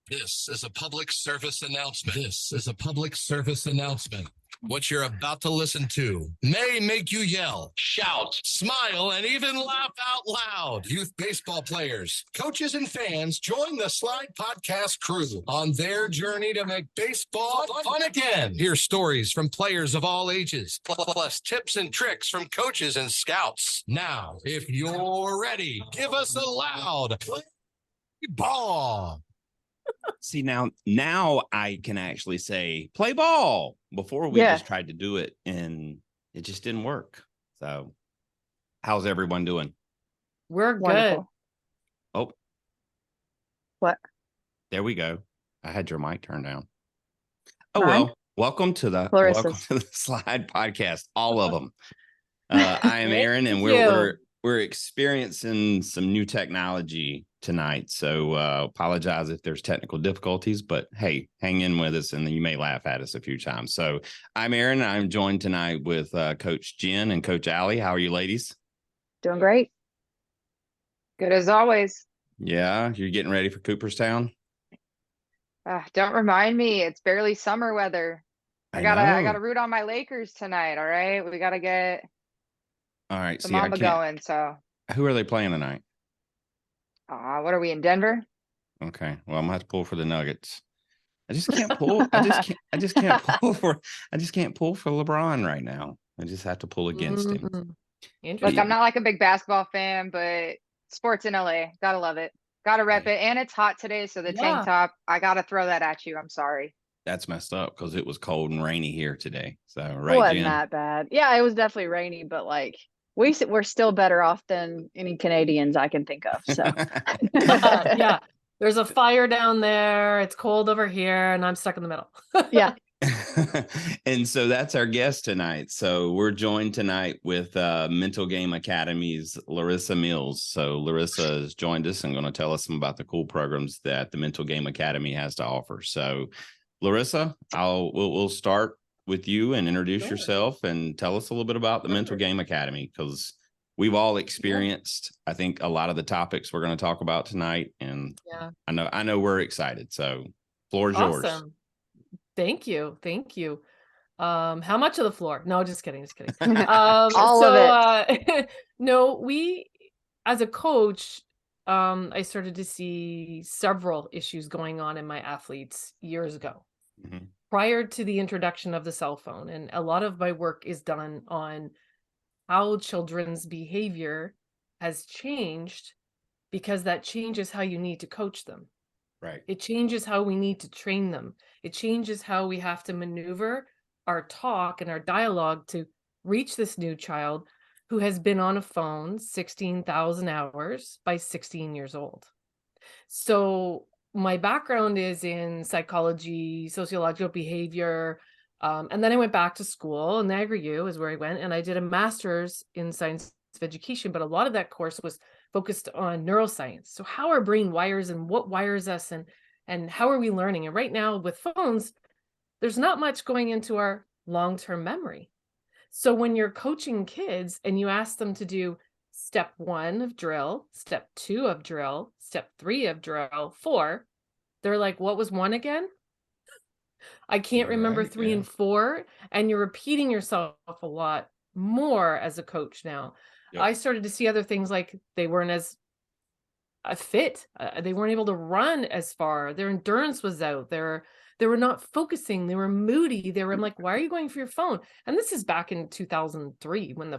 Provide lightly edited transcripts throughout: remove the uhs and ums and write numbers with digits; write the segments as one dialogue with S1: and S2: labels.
S1: This is a public service announcement. This is a public service announcement. What you're about to listen to may make you yell, shout, smile, and even laugh out loud. Youth baseball players, coaches, and fans, join the S.L.I.D.E podcast crew on their journey to make baseball fun again. Hear stories from players of all ages, plus tips and tricks from coaches and scouts. Now, if you're ready, give us a loud play ball.
S2: See, now I can actually say play ball. Before we just tried to do it and it just didn't work. So how's everyone doing?
S3: We're
S4: Wonderful.
S3: good.
S2: Oh,
S4: What?
S2: There we go. I had your mic turned down. Oh,
S4: Mine?
S2: well, welcome to the S.L.I.D.E podcast. All of them. I am Aaron, and we're experiencing some new technology tonight. So apologize if there's technical difficulties, but hey, hang in with us and then you may laugh at us a few times. So I'm Aaron. I'm joined tonight with Coach Jenn and Coach Allie. How are you ladies?
S4: Doing great.
S3: Good as always.
S2: Yeah, you're getting ready for Cooperstown?
S3: Don't remind me. It's barely summer weather. I gotta root on my Lakers tonight. All right, we gotta get
S2: all right.
S3: the mama going. So
S2: who are they playing tonight?
S3: What are we in Denver?
S2: Okay. Well, I'm gonna have to pull for the Nuggets. I just can't pull. I just can't pull for LeBron right now. I just have to pull against him.
S3: Look, I'm not like a big basketball fan, but sports in LA, gotta love it. Gotta rep it. And it's hot today, so the tank top, I gotta throw that at you. I'm sorry.
S2: That's messed up because it was cold and rainy here today. So
S4: it wasn't that bad. Yeah, it was definitely rainy, but like we're still better off than any Canadians I can think of. So
S5: yeah. There's a fire down there. It's cold over here, and I'm stuck in the middle.
S4: Yeah.
S2: And so that's our guest tonight. So we're joined tonight with Mental Game Academy's Larissa Mills. So Larissa has joined us and going to tell us some about the cool programs that the Mental Game Academy has to offer. So Larissa, we'll start with you and introduce yourself and tell us a little bit about the Mental Game Academy, because we've all experienced, I think, a lot of the topics we're going to talk about tonight. And I know we're excited. So floor is yours.
S5: Thank you. How much of the floor? No, just kidding.
S4: All of it.
S5: No, we, as a coach, I started to see several issues going on in my athletes years ago, prior to the introduction of the cell phone. And a lot of my work is done on how children's behavior has changed, because that changes how you need to coach them.
S2: Right.
S5: It changes how we need to train them. It changes how we have to maneuver our talk and our dialogue to reach this new child who has been on a phone 16,000 hours by 16 years old. So my background is in psychology, sociological behavior, and then I went back to school, and NAGRU is where I went, and I did a master's in science of education, but a lot of that course was focused on neuroscience. So how our brain wires and what wires us, and how are we learning? And right now with phones, there's not much going into our long-term memory. So when you're coaching kids and you ask them to do step 1 of drill, step 2 of drill, step 3 of drill, 4, they're like, what was 1 again? I can't remember 3 and 4. And you're repeating yourself a lot more as a coach now. Yep. I started to see other things, like they weren't as fit. They weren't able to run as far. Their endurance was out. They were not focusing. They were moody. I'm like, why are you going for your phone? And this is back in 2003 when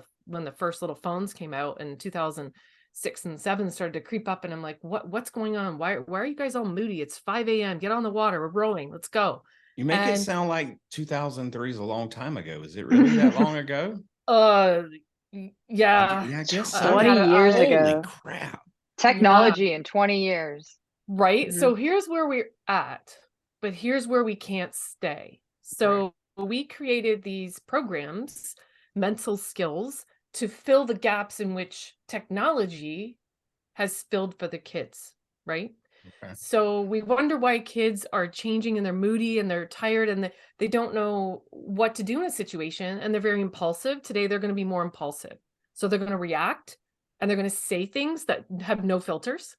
S5: the first little phones came out, and 2006 and 7 started to creep up. And I'm like, what's going on? Why are you guys all moody? It's 5 a.m. Get on the water. We're rowing. Let's go.
S2: You make it sound like 2003 is a long time ago. Is it really that long ago?
S5: Yeah.
S2: I guess so.
S4: 20 years ago.
S2: Holy crap.
S3: Technology in 20 years.
S5: Right. So here's where we're at, but here's where we can't stay. So we created these programs, mental skills, to fill the gaps in which technology has filled for the kids. Right. Okay. So we wonder why kids are changing, and they're moody and they're tired, and they don't know what to do in a situation, and they're very impulsive. Today, they're going to be more impulsive. So they're going to react, and they're going to say things that have no filters.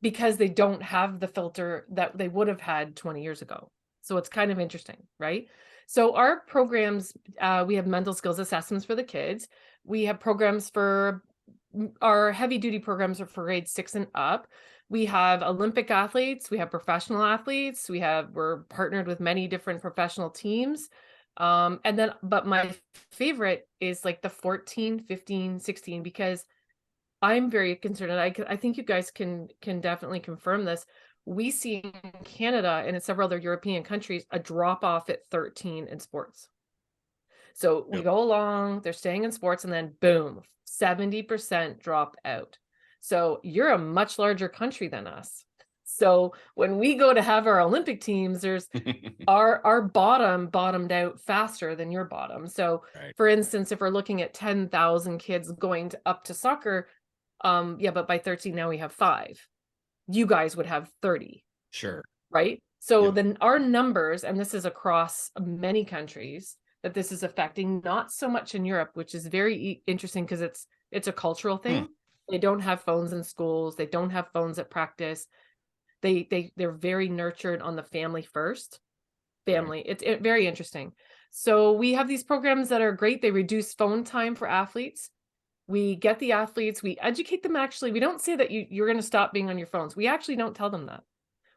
S5: because they don't have the filter that they would have had 20 years ago. So it's kind of interesting, right? So our programs, we have mental skills assessments for the kids. We have programs for our heavy duty programs are for grade 6 and up. We have Olympic athletes, we have professional athletes, we're partnered with many different professional teams. And then, but my favorite is like the 14, 15, 16, because I'm very concerned, and I think you guys can definitely confirm this. We see in Canada and in several other European countries a drop off at 13 in sports. So we go along, they're staying in sports, and then boom, 70% drop out. So you're a much larger country than us. So when we go to have our Olympic teams, there's our bottomed out faster than your bottom. So for instance, if we're looking at 10,000 kids going up to soccer, but by 13 now we have 5. You guys would have 30.
S2: Sure.
S5: Right? So then our numbers, and this is across many countries, that this is affecting, not so much in Europe, which is very interesting because it's a cultural thing. They don't have phones in schools. They don't have phones at practice. They're very nurtured on the family first. Family. It's very interesting. So we have these programs that are great. They reduce phone time for athletes. We get the athletes, we educate them. Actually, we don't say that you're going to stop being on your phones. We actually don't tell them that.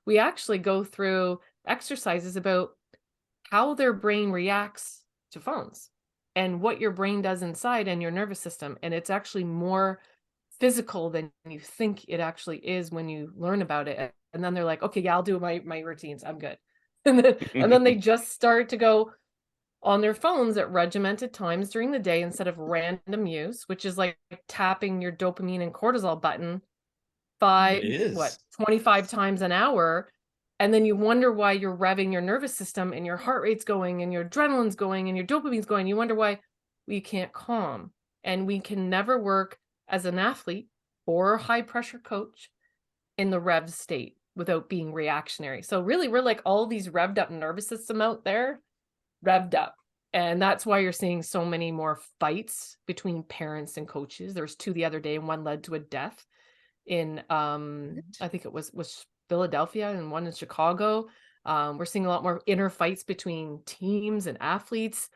S5: We actually go through exercises about how their brain reacts to phones and what your brain does inside and your nervous system. And it's actually more physical than you think it actually is when you learn about it. And then they're like, okay, yeah, I'll do my routines. I'm good. And then they just start to go on their phones at regimented times during the day instead of random use, which is like tapping your dopamine and cortisol button 25 times an hour. And then you wonder why you're revving your nervous system and your heart rate's going and your adrenaline's going and your dopamine's going. You wonder why we can't calm. And we can never work as an athlete or a high pressure coach in the rev state without being reactionary. So really, we're like all these revved up nervous system out there, revved up. And that's why you're seeing so many more fights between parents and coaches. There was 2 the other day, and one led to a death in I think it was Philadelphia and one in Chicago. We're seeing a lot more inner fights between teams and athletes.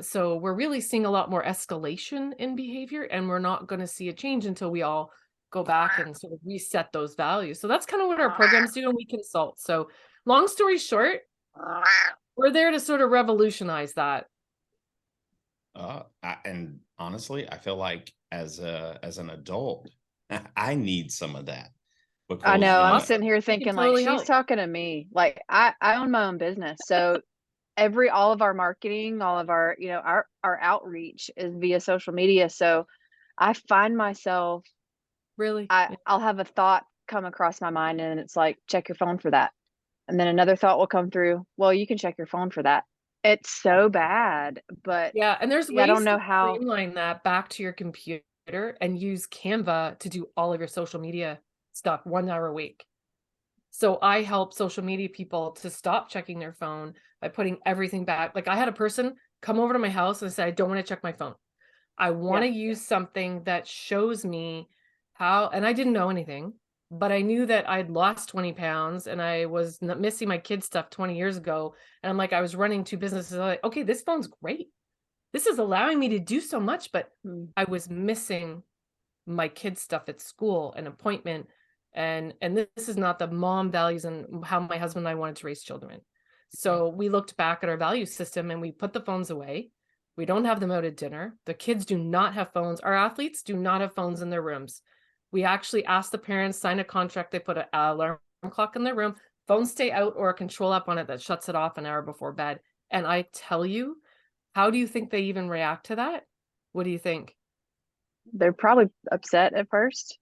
S5: So we're really seeing a lot more escalation in behavior, and we're not going to see a change until we all go back and sort of reset those values. So that's kind of what our programs do, and we consult. So long story short, we're there to sort of revolutionize that.
S2: And honestly, I feel like as an adult, I need some of that.
S4: I know.
S2: Because, you
S4: I'm
S2: know,
S4: sitting here thinking
S5: totally
S4: like, she's
S5: help.
S4: talking to me. Like I own my own business. So all of our marketing, all of our, our outreach is via social media. So I find myself,
S5: Really?
S4: I'll have a thought come across my mind, and it's like, check your phone for that. And then another thought will come through. Well, you can check your phone for that. It's so bad, but
S5: Yeah, and there's
S4: I
S5: ways
S4: don't know
S5: to
S4: how.
S5: streamline that back to your computer and use Canva to do all of your social media stuff 1 hour a week. So I help social media people to stop checking their phone by putting everything back. Like I had a person come over to my house and say, I don't want to check my phone. I want to use something that shows me how, and I didn't know anything, but I knew that I'd lost 20 pounds and I was missing my kids' stuff 20 years ago. And I'm like, I was running 2 businesses. I'm like, okay, this phone's great. This is allowing me to do so much, but I was missing my kids' stuff at school, an appointment. And this is not the mom values and how my husband and I wanted to raise children. So we looked back at our value system and we put the phones away. We don't have them out at dinner. The kids do not have phones. Our athletes do not have phones in their rooms. We actually asked the parents, sign a contract. They put an alarm clock in their room. Phones stay out, or a control app on it that shuts it off an hour before bed. And I tell you, how do you think they even react to that? What do you think?
S4: They're probably upset at first.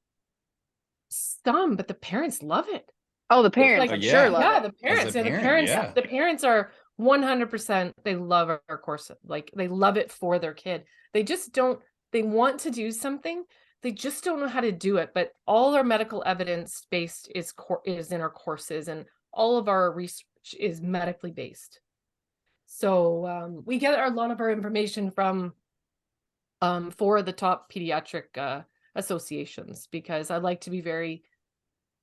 S5: Some, but the parents love it.
S4: Oh, the parents,
S5: Like,
S4: I'm sure love
S5: yeah,
S4: it.
S5: the parents,
S2: As a
S5: and
S2: parent,
S5: the parents are 100%. They love our course. Like they love it for their kid. They just don't. They want to do something. They just don't know how to do it. But all our medical evidence based is in our courses, and all of our research is medically based. So we get a lot of our information from 4 of the top pediatric associations, because I like to be very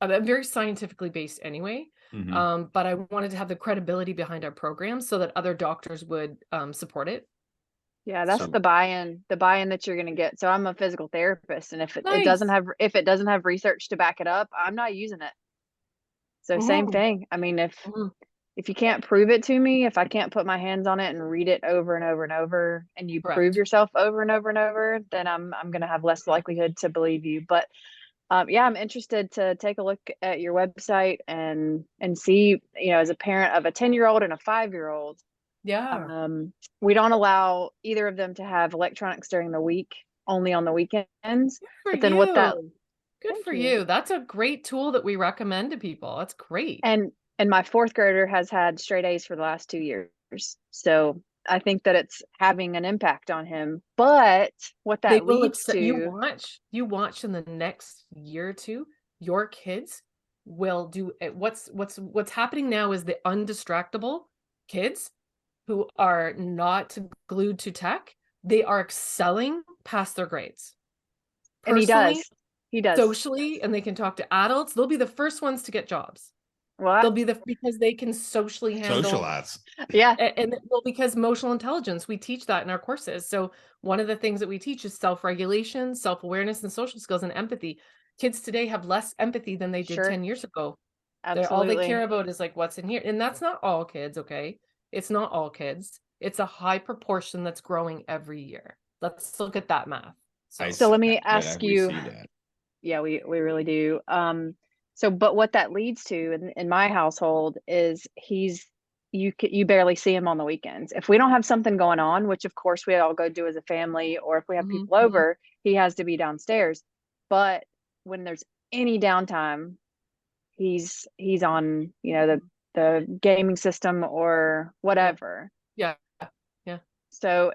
S5: I'm very scientifically based anyway.
S2: Mhm.
S5: But I wanted to have the credibility behind our program so that other doctors would support it.
S4: Yeah, that's
S2: So
S4: the buy-in that you're gonna get. So I'm a physical therapist, and
S5: Nice.
S4: if it doesn't have research to back it up, I'm not using it. So same
S5: Mhm,
S4: thing. I mean,
S5: mhm.
S4: if you can't prove it to me, if I can't put my hands on it and read it over and over and over, and you prove
S5: Correct.
S4: yourself over and over and over, then I'm gonna have less likelihood to believe you. But yeah, I'm interested to take a look at your website and see, as a parent of a 10-year-old and a 5-year-old,
S5: Yeah.
S4: we don't allow either of them to have electronics during the week, only on the weekends.
S5: Good for
S4: But then what that
S5: you. Good
S4: Thank
S5: for
S4: you.
S5: you. That's a great tool that we recommend to people. That's great.
S4: And my 4th grader has had straight A's for the last 2 years. So I think that it's having an impact on him. But what
S5: They
S4: that
S5: will
S4: leads
S5: accept
S4: to,
S5: you watch in the next year or two, your kids will do it. What's happening now is the undistractable kids who are not glued to tech, they are excelling past their grades.
S4: and
S5: Personally,
S4: he does.
S5: socially, and they can talk to adults. They'll be the first ones to get jobs.
S4: What?
S5: They'll be because they can socially handle
S2: socialize.
S4: Yeah.
S5: and well, because emotional intelligence, we teach that in our courses. So one of the things that we teach is self-regulation, self-awareness, and social skills and empathy. Kids today have less empathy than they did
S4: Sure.
S5: 10 years ago. All they care
S4: Absolutely.
S5: about is like what's in here. And that's not all kids, okay? It's not all kids. It's a high proportion that's growing every year. Let's look at that math. So
S4: So let me
S2: Yeah,
S4: ask
S2: we
S4: you,
S2: see that.
S4: yeah, we really do. But what that leads to in my household is you barely see him on the weekends. If we don't have something going on, which of course we all go do as a family, or if we have
S5: mhm,
S4: people
S5: mhm.
S4: over, he has to be downstairs. But when there's any downtime, he's on, the gaming system or
S5: Yeah,
S4: whatever.
S5: yeah, yeah.
S4: So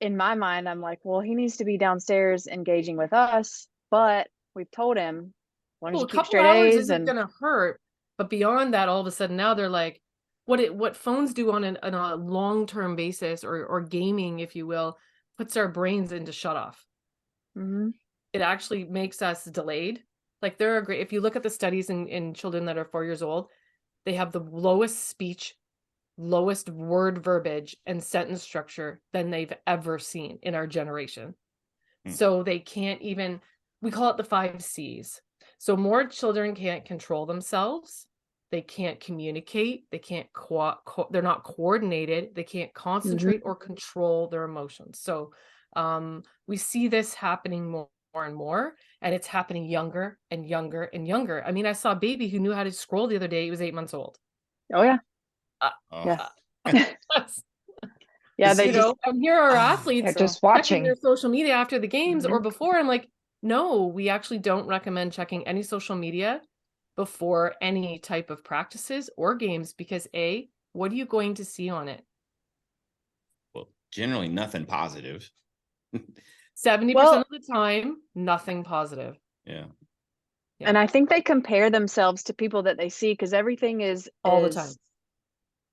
S4: in my mind, I'm like, well, he needs to be downstairs engaging with us, but we've told him, why don't
S5: Well,
S4: you
S5: a
S4: keep
S5: couple
S4: straight
S5: hours
S4: A's?
S5: isn't
S4: And
S5: gonna hurt, but beyond that, all of a sudden now they're like, what phones do on a long-term basis, or gaming, if you will, puts our brains into shut off.
S4: Mhm.
S5: It actually makes us delayed. Like there are great, if you look at the studies in children that are 4 years old, they have the lowest speech, lowest word verbiage and sentence structure than they've ever seen in our generation.
S2: Mm.
S5: So they can't even, we call it the 5 C's. So more children can't control themselves. They can't communicate. They can't they're not coordinated. They can't
S4: Mhm.
S5: concentrate or control their emotions. So we see this happening more and more, and it's happening younger and younger and younger. I mean, I saw a baby who knew how to scroll the other day. He was 8 months old.
S4: Oh yeah.
S5: Uh,
S2: Oh,
S4: Yeah. Yeah,
S2: Is
S4: they
S5: you
S2: it-
S4: just
S5: know, and here are
S3: They're
S5: athletes
S3: just
S5: checking their
S3: watching.
S5: social media after the games or
S4: Mhm.
S5: before. I'm like, no, we actually don't recommend checking any social media before any type of practices or games because what are you going to see on it?
S2: well, generally nothing positive.
S5: 70%
S4: Well,
S5: of the time, nothing positive.
S2: Yeah.
S5: Yeah.
S4: and I think they compare themselves to people that they see, because everything
S5: All the time.
S4: is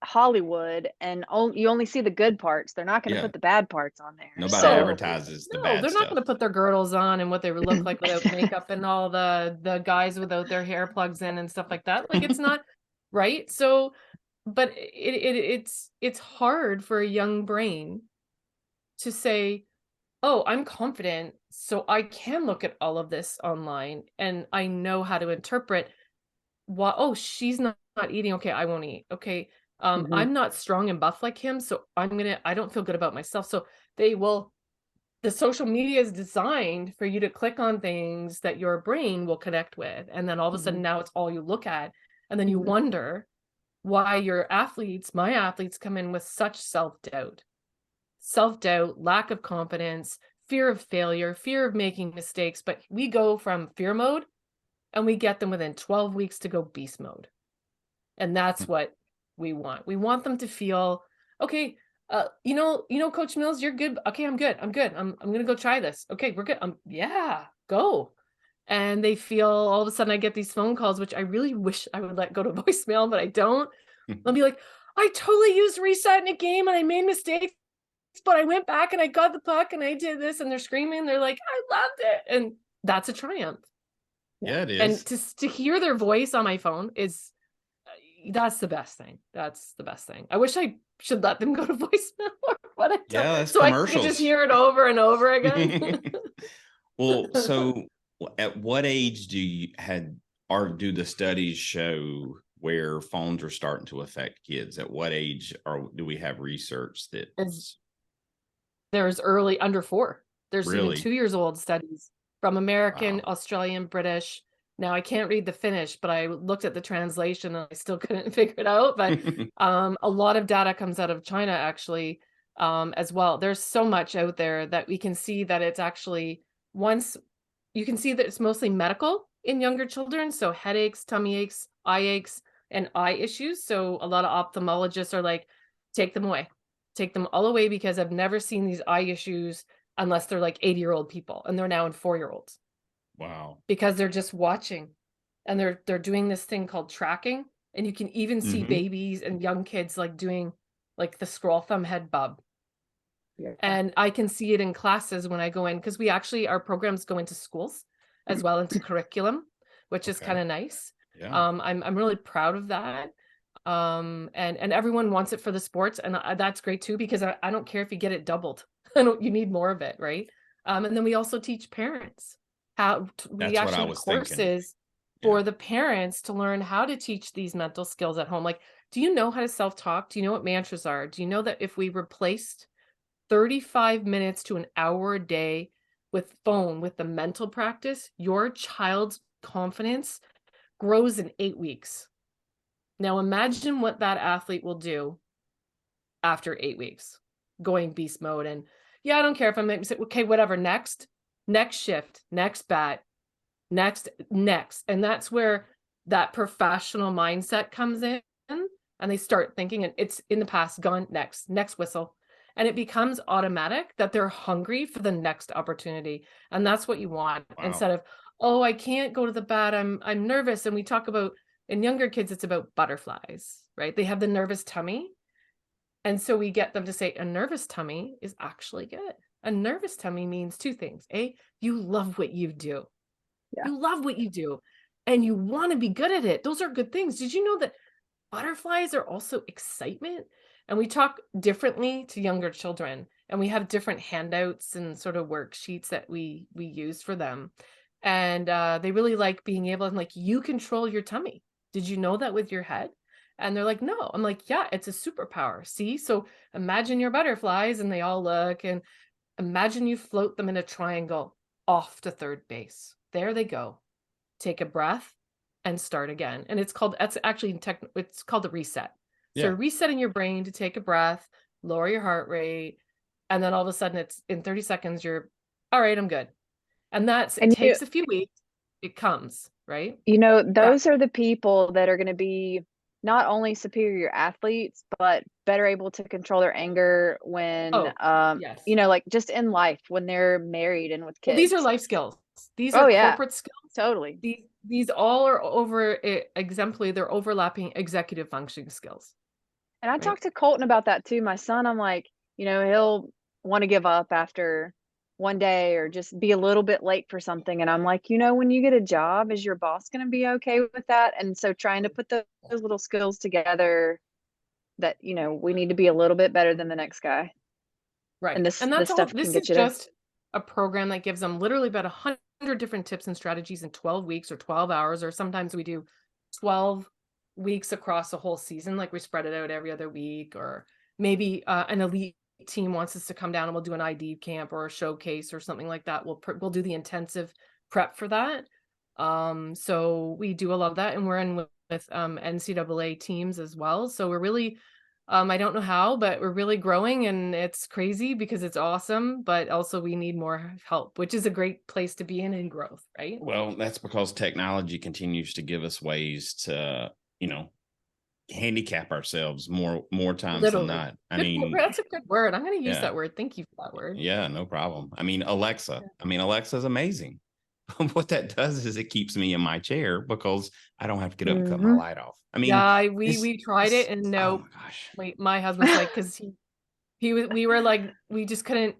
S4: Hollywood, and you only see the good parts. They're not going to
S2: Yeah.
S4: put the bad parts on there.
S2: Nobody
S4: So
S2: advertises the
S5: No,
S2: bad
S5: they're not
S2: stuff.
S5: going to put their girdles on and what they would look like without makeup and all the guys without their hair plugs in and stuff like that. Like it's not right. So, but it's hard for a young brain to say, oh, I'm confident, so I can look at all of this online and I know how to interpret what, oh, she's not eating. Okay, I won't eat. Okay.
S4: Mhm.
S5: I'm not strong and buff like him, so I don't feel good about myself. So the social media is designed for you to click on things that your brain will connect with. And then all of a sudden
S4: Mhm.
S5: now it's all you look at. And then you
S4: Mhm.
S5: wonder why my athletes come in with such self-doubt, lack of confidence, fear of failure, fear of making mistakes. But we go from fear mode and we get them within 12 weeks to go beast mode. And that's what we want. We want them to feel, okay, Coach Mills, you're good. Okay, I'm good. I'm gonna go try this. Okay, we're good. Yeah, go. And they feel all of a sudden I get these phone calls, which I really wish I would let go to voicemail, but I don't. I'll be like, I totally used reset in a game and I made mistakes, but I went back and I got the puck and I did this, and they're screaming. They're like, I loved it. And that's a triumph.
S2: Yeah, it
S5: And
S2: is.
S5: to hear their voice on my phone is that's the best thing. That's the best thing. I wish I should let them go to voicemail or whatever,
S2: Yeah, that's
S5: so I could just
S2: commercials.
S5: hear it over and over again.
S2: Well, so at what age do the studies show where phones are starting to affect kids? At what age do we have research that
S5: There's early under 4. There's even
S2: really
S5: 2 years old studies from American,
S2: wow.
S5: Australian, British. Now I can't read the Finnish, but I looked at the translation and I still couldn't figure it out. But a lot of data comes out of China actually, as well. There's so much out there that we can see that it's actually once you can see that it's mostly medical in younger children. So headaches, tummy aches, eye aches, and eye issues. So a lot of ophthalmologists are like, take them away. Take them all away because I've never seen these eye issues unless they're like 80-year-old people, and they're now in 4-year-olds
S2: Wow.
S5: because they're just watching, and they're doing this thing called tracking, and you can even see babies and young kids like doing like the scroll thumb head bob.
S4: Yeah.
S5: And I can see it in classes when I go in, because we actually, our programs go into schools as well, into curriculum, which is
S2: Okay.
S5: kind of nice.
S2: Yeah.
S5: I'm really proud of that. And everyone wants it for the sports, and that's great too, because I don't care if you get it doubled. You need more of it, right? And then we also teach parents how we
S2: That's what I
S5: actually have
S2: was thinking.
S5: courses
S2: Yeah.
S5: for the parents to learn how to teach these mental skills at home. Like, do you know how to self-talk? Do you know what mantras are? Do you know that if we replaced 35 minutes to an hour a day with the mental practice, your child's confidence grows in 8 weeks? Now imagine what that athlete will do after 8 weeks, going beast mode. And yeah, I don't care if I'm okay, whatever, next shift, next bat, next. And that's where that professional mindset comes in, and they start thinking, and it's in the past, gone, next whistle. And it becomes automatic that they're hungry for the next opportunity. And that's what you want.
S2: Wow.
S5: Instead of, oh, I can't go to the bat, I'm nervous. And we talk about, in younger kids, it's about butterflies, right? They have the nervous tummy. And so we get them to say a nervous tummy is actually good. A nervous tummy means 2 things. A, you love what you do.
S4: Yeah.
S5: You love what you do and you want to be good at it. Those are good things. Did you know that butterflies are also excitement? And we talk differently to younger children, and we have different handouts and sort of worksheets that we use for them. And they really like being able to, like, you control your tummy. Did you know that with your head? And they're like, no. I'm like, yeah, it's a superpower. See? So imagine your butterflies, and they all look, and imagine you float them in a triangle off to third base. There they go. Take a breath and start again. And it's called, that's actually it's called a reset. So
S2: Yeah.
S5: resetting your brain to take a breath, lower your heart rate, and then all of a sudden it's in 30 seconds, you're all right, I'm good. And it takes a few weeks. It comes, right?
S4: Those are the people that are going to be not only superior athletes, but better able to control their anger when,
S5: Yes.
S4: like just in life, when they're married and with kids.
S5: Well, these are life skills. These
S4: Oh,
S5: are
S4: yeah.
S5: corporate skills.
S4: Totally.
S5: These all are exemplary. They're overlapping executive functioning skills.
S4: And I talked to Colton about that too. My son, I'm like, he'll want to give up after one day or just be a little bit late for something. And I'm like, when you get a job, is your boss going to be okay with that? And so trying to put those little skills together that, we need to be a little bit better than the next guy.
S5: Right.
S4: And this
S5: that's all.
S4: stuff
S5: This
S4: can get
S5: is
S4: you there.
S5: just a program that gives them literally about 100 different tips and strategies in 12 weeks or 12 hours, or sometimes we do 12 weeks across a whole season. Like we spread it out every other week, or maybe an elite team wants us to come down and we'll do an ID camp or a showcase or something like that. We'll do the intensive prep for that. So we do a lot of that, and we're in with NCAA teams as well. So we're really, I don't know how, but we're really growing, and it's crazy because it's awesome, but also we need more help, which is a great place to be in growth, right?
S2: Well, that's because technology continues to give us ways to, handicap ourselves more times
S5: Literally.
S2: than not.
S5: That's a good word. I'm going to use that word. Thank you for that word.
S2: Yeah, no problem. Alexa. Alexa's amazing. What that does is it keeps me in my chair because I don't have to get up and cut my light off.
S5: Yeah, we tried it, and no.
S2: Oh my gosh.
S5: Wait, my husband's like, because we were like, we just couldn't.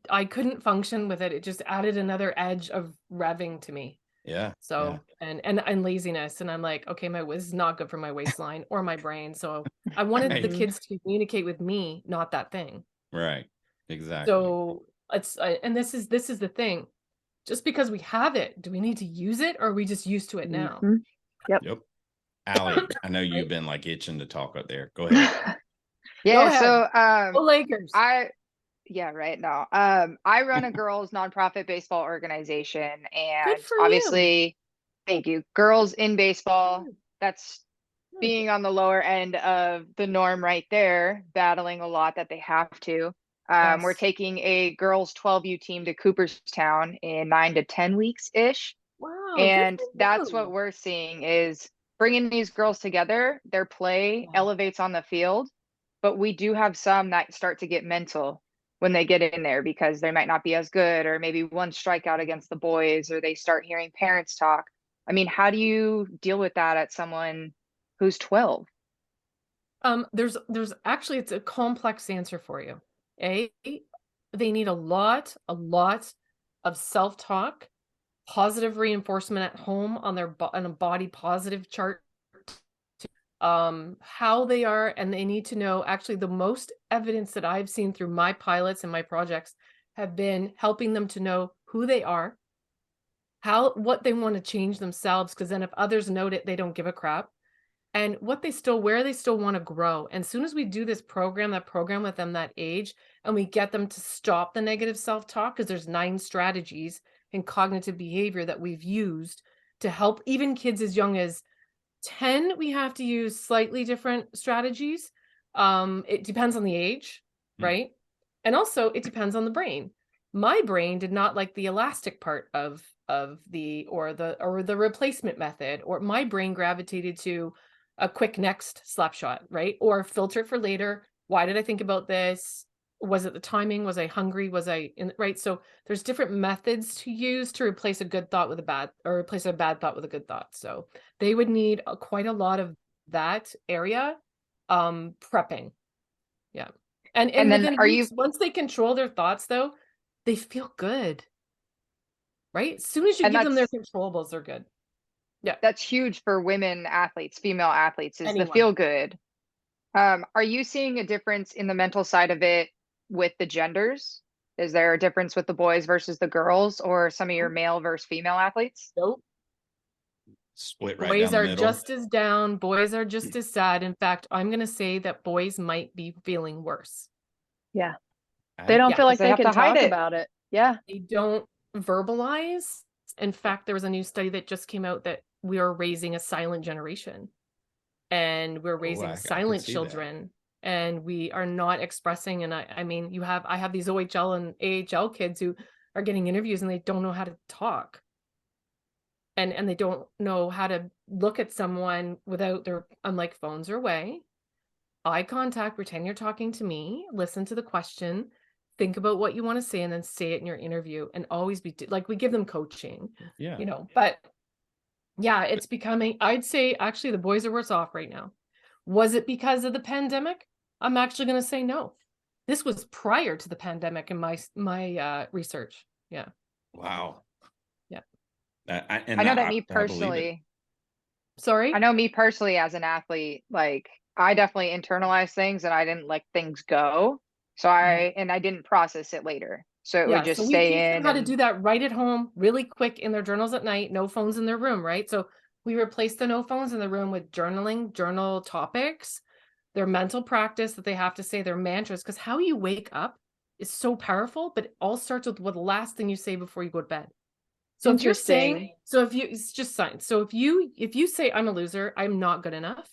S5: I couldn't function with it. It just added another edge of revving to me.
S2: Yeah.
S5: So, and laziness. And I'm like, okay, this is not good for my waistline or my brain. So I wanted the
S2: Right.
S5: kids to communicate with me, not that thing.
S2: Right. Exactly.
S5: So and this is the thing. Just because we have it, do we need to use it, or are we just used to it now?
S4: Mhm. Yep.
S2: Yep. Allie, I know you've
S5: Right?
S2: been like itching to talk up there. Go ahead.
S5: Go
S3: Yeah,
S5: ahead.
S3: so
S5: Go Lakers.
S3: yeah, right. No. I run a girls nonprofit baseball organization,
S5: Good
S3: and
S5: for you.
S3: obviously, thank you. Girls in baseball, that's
S5: Good.
S3: being on the lower end of the norm right there, battling a lot that they have to. We're
S5: Yes.
S3: taking a girls 12U team to Cooperstown in 9 to 10 weeks ish.
S5: Wow, good
S3: And
S5: for
S3: that's what
S5: you.
S3: we're seeing is bringing these girls together. Their play
S5: Yeah.
S3: elevates on the field, but we do have some that start to get mental when they get in there because they might not be as good, or maybe one strikeout against the boys, or they start hearing parents talk. I mean, how do you deal with that at someone who's 12?
S5: There's actually, it's a complex answer for you. They need a lot of self-talk, positive reinforcement at home on on a body positive chart, how they are, and they need to know, actually the most evidence that I've seen through my pilots and my projects have been helping them to know who they are, what they want to change themselves, because then if others note it, they don't give a crap, and where they still want to grow. And as soon as we do that program with them that age, and we get them to stop the negative self-talk, because there's 9 strategies in cognitive behavior that we've used to help even kids as young as 10. We have to use slightly different strategies. It depends on the age,
S2: Mm.
S5: right? And also it depends on the brain. My brain did not like the elastic part of the replacement method, or my brain gravitated to a quick next slap shot, right? Or filter it for later. Why did I think about this? Was it the timing? Was I hungry? Was I in, right? So there's different methods to use to replace a good thought with a bad, or replace a bad thought with a good thought. So they would need quite a lot of that area prepping. Yeah. And
S3: And then
S5: within
S3: are you,
S5: weeks, once they control their thoughts though, they feel good. Right? As soon as you
S3: and
S5: give them their controllables, they're good. Yeah.
S3: that's huge for women athletes, female athletes, is the
S5: Anyone.
S3: feel good. Are you seeing a difference in the mental side of it with the genders? Is there a difference with the boys versus the girls, or some of your male versus female athletes?
S5: Nope.
S2: Split right
S5: Boys
S2: down the
S5: are
S2: middle.
S5: just as down. Boys are just as sad. In fact, I'm going to say that boys might be feeling worse.
S4: Yeah. They don't
S5: Yeah,
S4: feel
S3: 'Cause
S4: like
S3: they
S4: they
S3: have
S4: can
S3: to hide
S4: talk
S3: it.
S4: about it. Yeah.
S5: They don't verbalize. In fact, there was a new study that just came out that we are raising a silent generation, and we're
S2: Oh,
S5: raising
S2: I could
S5: silent
S2: see that.
S5: children, and we are not expressing. And I mean, I have these OHL and AHL kids who are getting interviews and they don't know how to talk. And they don't know how to look at someone without their, unlike phones are away, eye contact, pretend you're talking to me, listen to the question, think about what you want to say, and then say it in your interview, and always be like, we give them coaching,
S2: Yeah.
S5: but yeah, it's becoming, I'd say actually the boys are worse off right now. Was it because of the pandemic? I'm actually going to say no. This was prior to the pandemic in my research. Yeah.
S2: Wow.
S5: Yeah.
S3: I know that me
S2: I believe it.
S3: personally,
S5: Sorry?
S3: I know me personally as an athlete, like I definitely internalized things and I didn't let things go. So I didn't process it later. So it would
S5: Yeah, so
S3: just
S5: we teach
S3: stay
S5: them
S3: in
S5: how to
S3: and
S5: do that right at home, really quick in their journals at night, no phones in their room, right? So we replace the no phones in the room with journaling, journal topics, their mental practice that they have to say their mantras, because how you wake up is so powerful, but it all starts with what the last thing you say before you go to bed. So if you're saying,
S4: Interesting.
S5: so if you, it's just science. So if you say I'm a loser, I'm not good enough,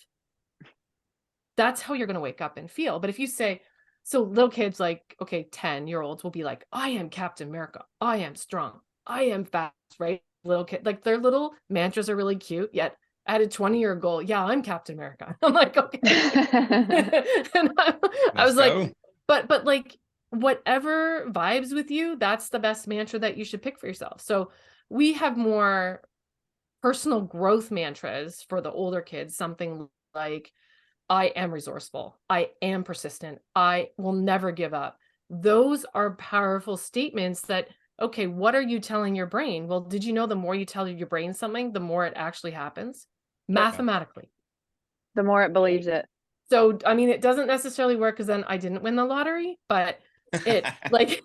S5: that's how you're going to wake up and feel. But if you say, so little kids like, okay, 10-year-olds will be like, I am Captain America. I am strong. I am fast, right? Little kid, like their little mantras are really cute, yet at a 20-year goal, yeah, I'm Captain America. I'm like, okay. And I
S2: Let's
S5: was like,
S2: go.
S5: but like whatever vibes with you, that's the best mantra that you should pick for yourself. So we have more personal growth mantras for the older kids, something like, I am resourceful. I am persistent. I will never give up. Those are powerful statements that okay, what are you telling your brain? Well, did you know the more you tell your brain something, the more it actually happens mathematically?
S4: The more it believes it.
S5: So, I mean, it doesn't necessarily work because then I didn't win the lottery, but it like,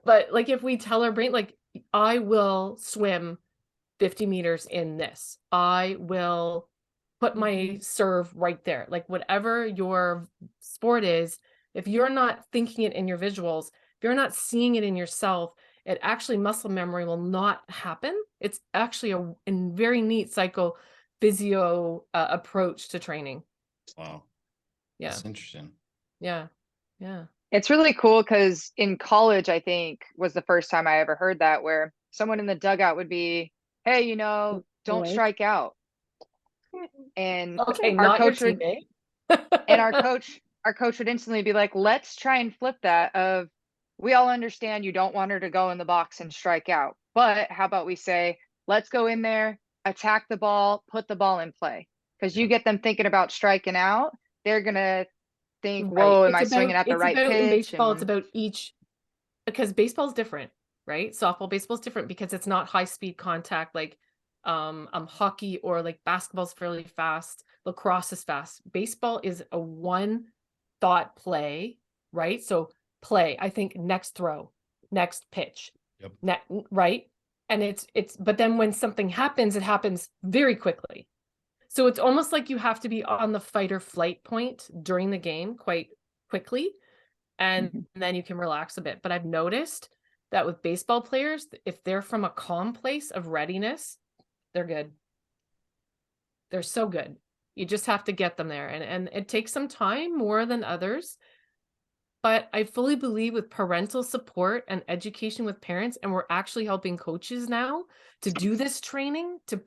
S5: but like if we tell our brain, like, I will swim 50 meters in this, I will put my serve right there, like whatever your sport is, if you're not thinking it in your visuals, if you're not seeing it in yourself, it actually muscle memory will not happen. It's actually a very neat physio approach to training.
S2: Wow.
S5: Yeah.
S2: That's interesting.
S5: Yeah. Yeah.
S3: It's really cool because in college, I think was the first time I ever heard that, where someone in the dugout would be, hey, you know, don't
S4: Wait.
S3: strike out. And
S5: Okay,
S3: our
S5: not your
S3: coach would,
S5: teammate.
S3: and our coach would instantly be like, let's try and flip that of, we all understand you don't want her to go in the box and strike out, but how about we say, let's go in there, attack the ball, put the ball in play. Because you get them thinking about striking out, they're gonna think,
S5: Right.
S3: whoa, am I swinging at the right
S5: in
S3: pitch?
S5: baseball, it's
S3: And
S5: about each, because baseball's different, right? Softball, baseball's different because it's not high speed contact like hockey, or like basketball's fairly fast, lacrosse is fast. Baseball is a one thought play, right? So play, I think next throw, next pitch.
S2: Yep.
S5: Right? And it's but then when something happens, it happens very quickly. So it's almost like you have to be on the fight or flight point during the game quite quickly, and then you can relax a bit. But I've noticed that with baseball players, if they're from a calm place of readiness, they're good. They're so good. You just have to get them there. And it takes some time more than others. But I fully believe with parental support and education with parents, and we're actually helping coaches now to do this training, to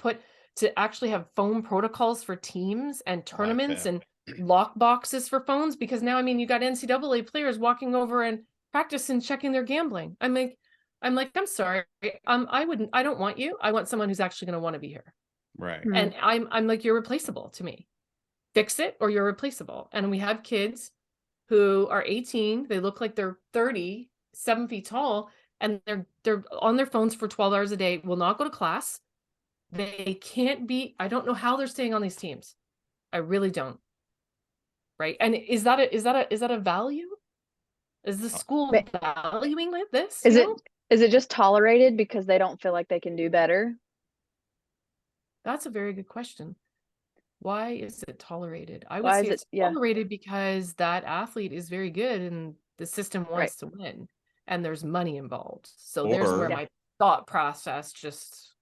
S5: actually have phone protocols for teams and tournaments and lock boxes for phones, because now, I mean, you got NCAA players walking over and practicing checking their gambling. I'm like, I'm sorry. I don't want you. I want someone who's actually going to want to be here.
S2: Right.
S5: And I'm like, you're replaceable to me. Fix it or you're replaceable. And we have kids who are 18, they look like they're 30, 7 feet tall, and they're on their phones for 12 hours a day, will not go to class. They can't be, I don't know how they're staying on these teams. I really don't. Right. And is that a value? Is the school valuing this?
S4: Is it just tolerated because they don't feel like they can do better?
S5: That's a very good question. Why is it tolerated? I would say it's tolerated because that athlete is very good and the system wants to win and there's money involved. So there's where my thought process just.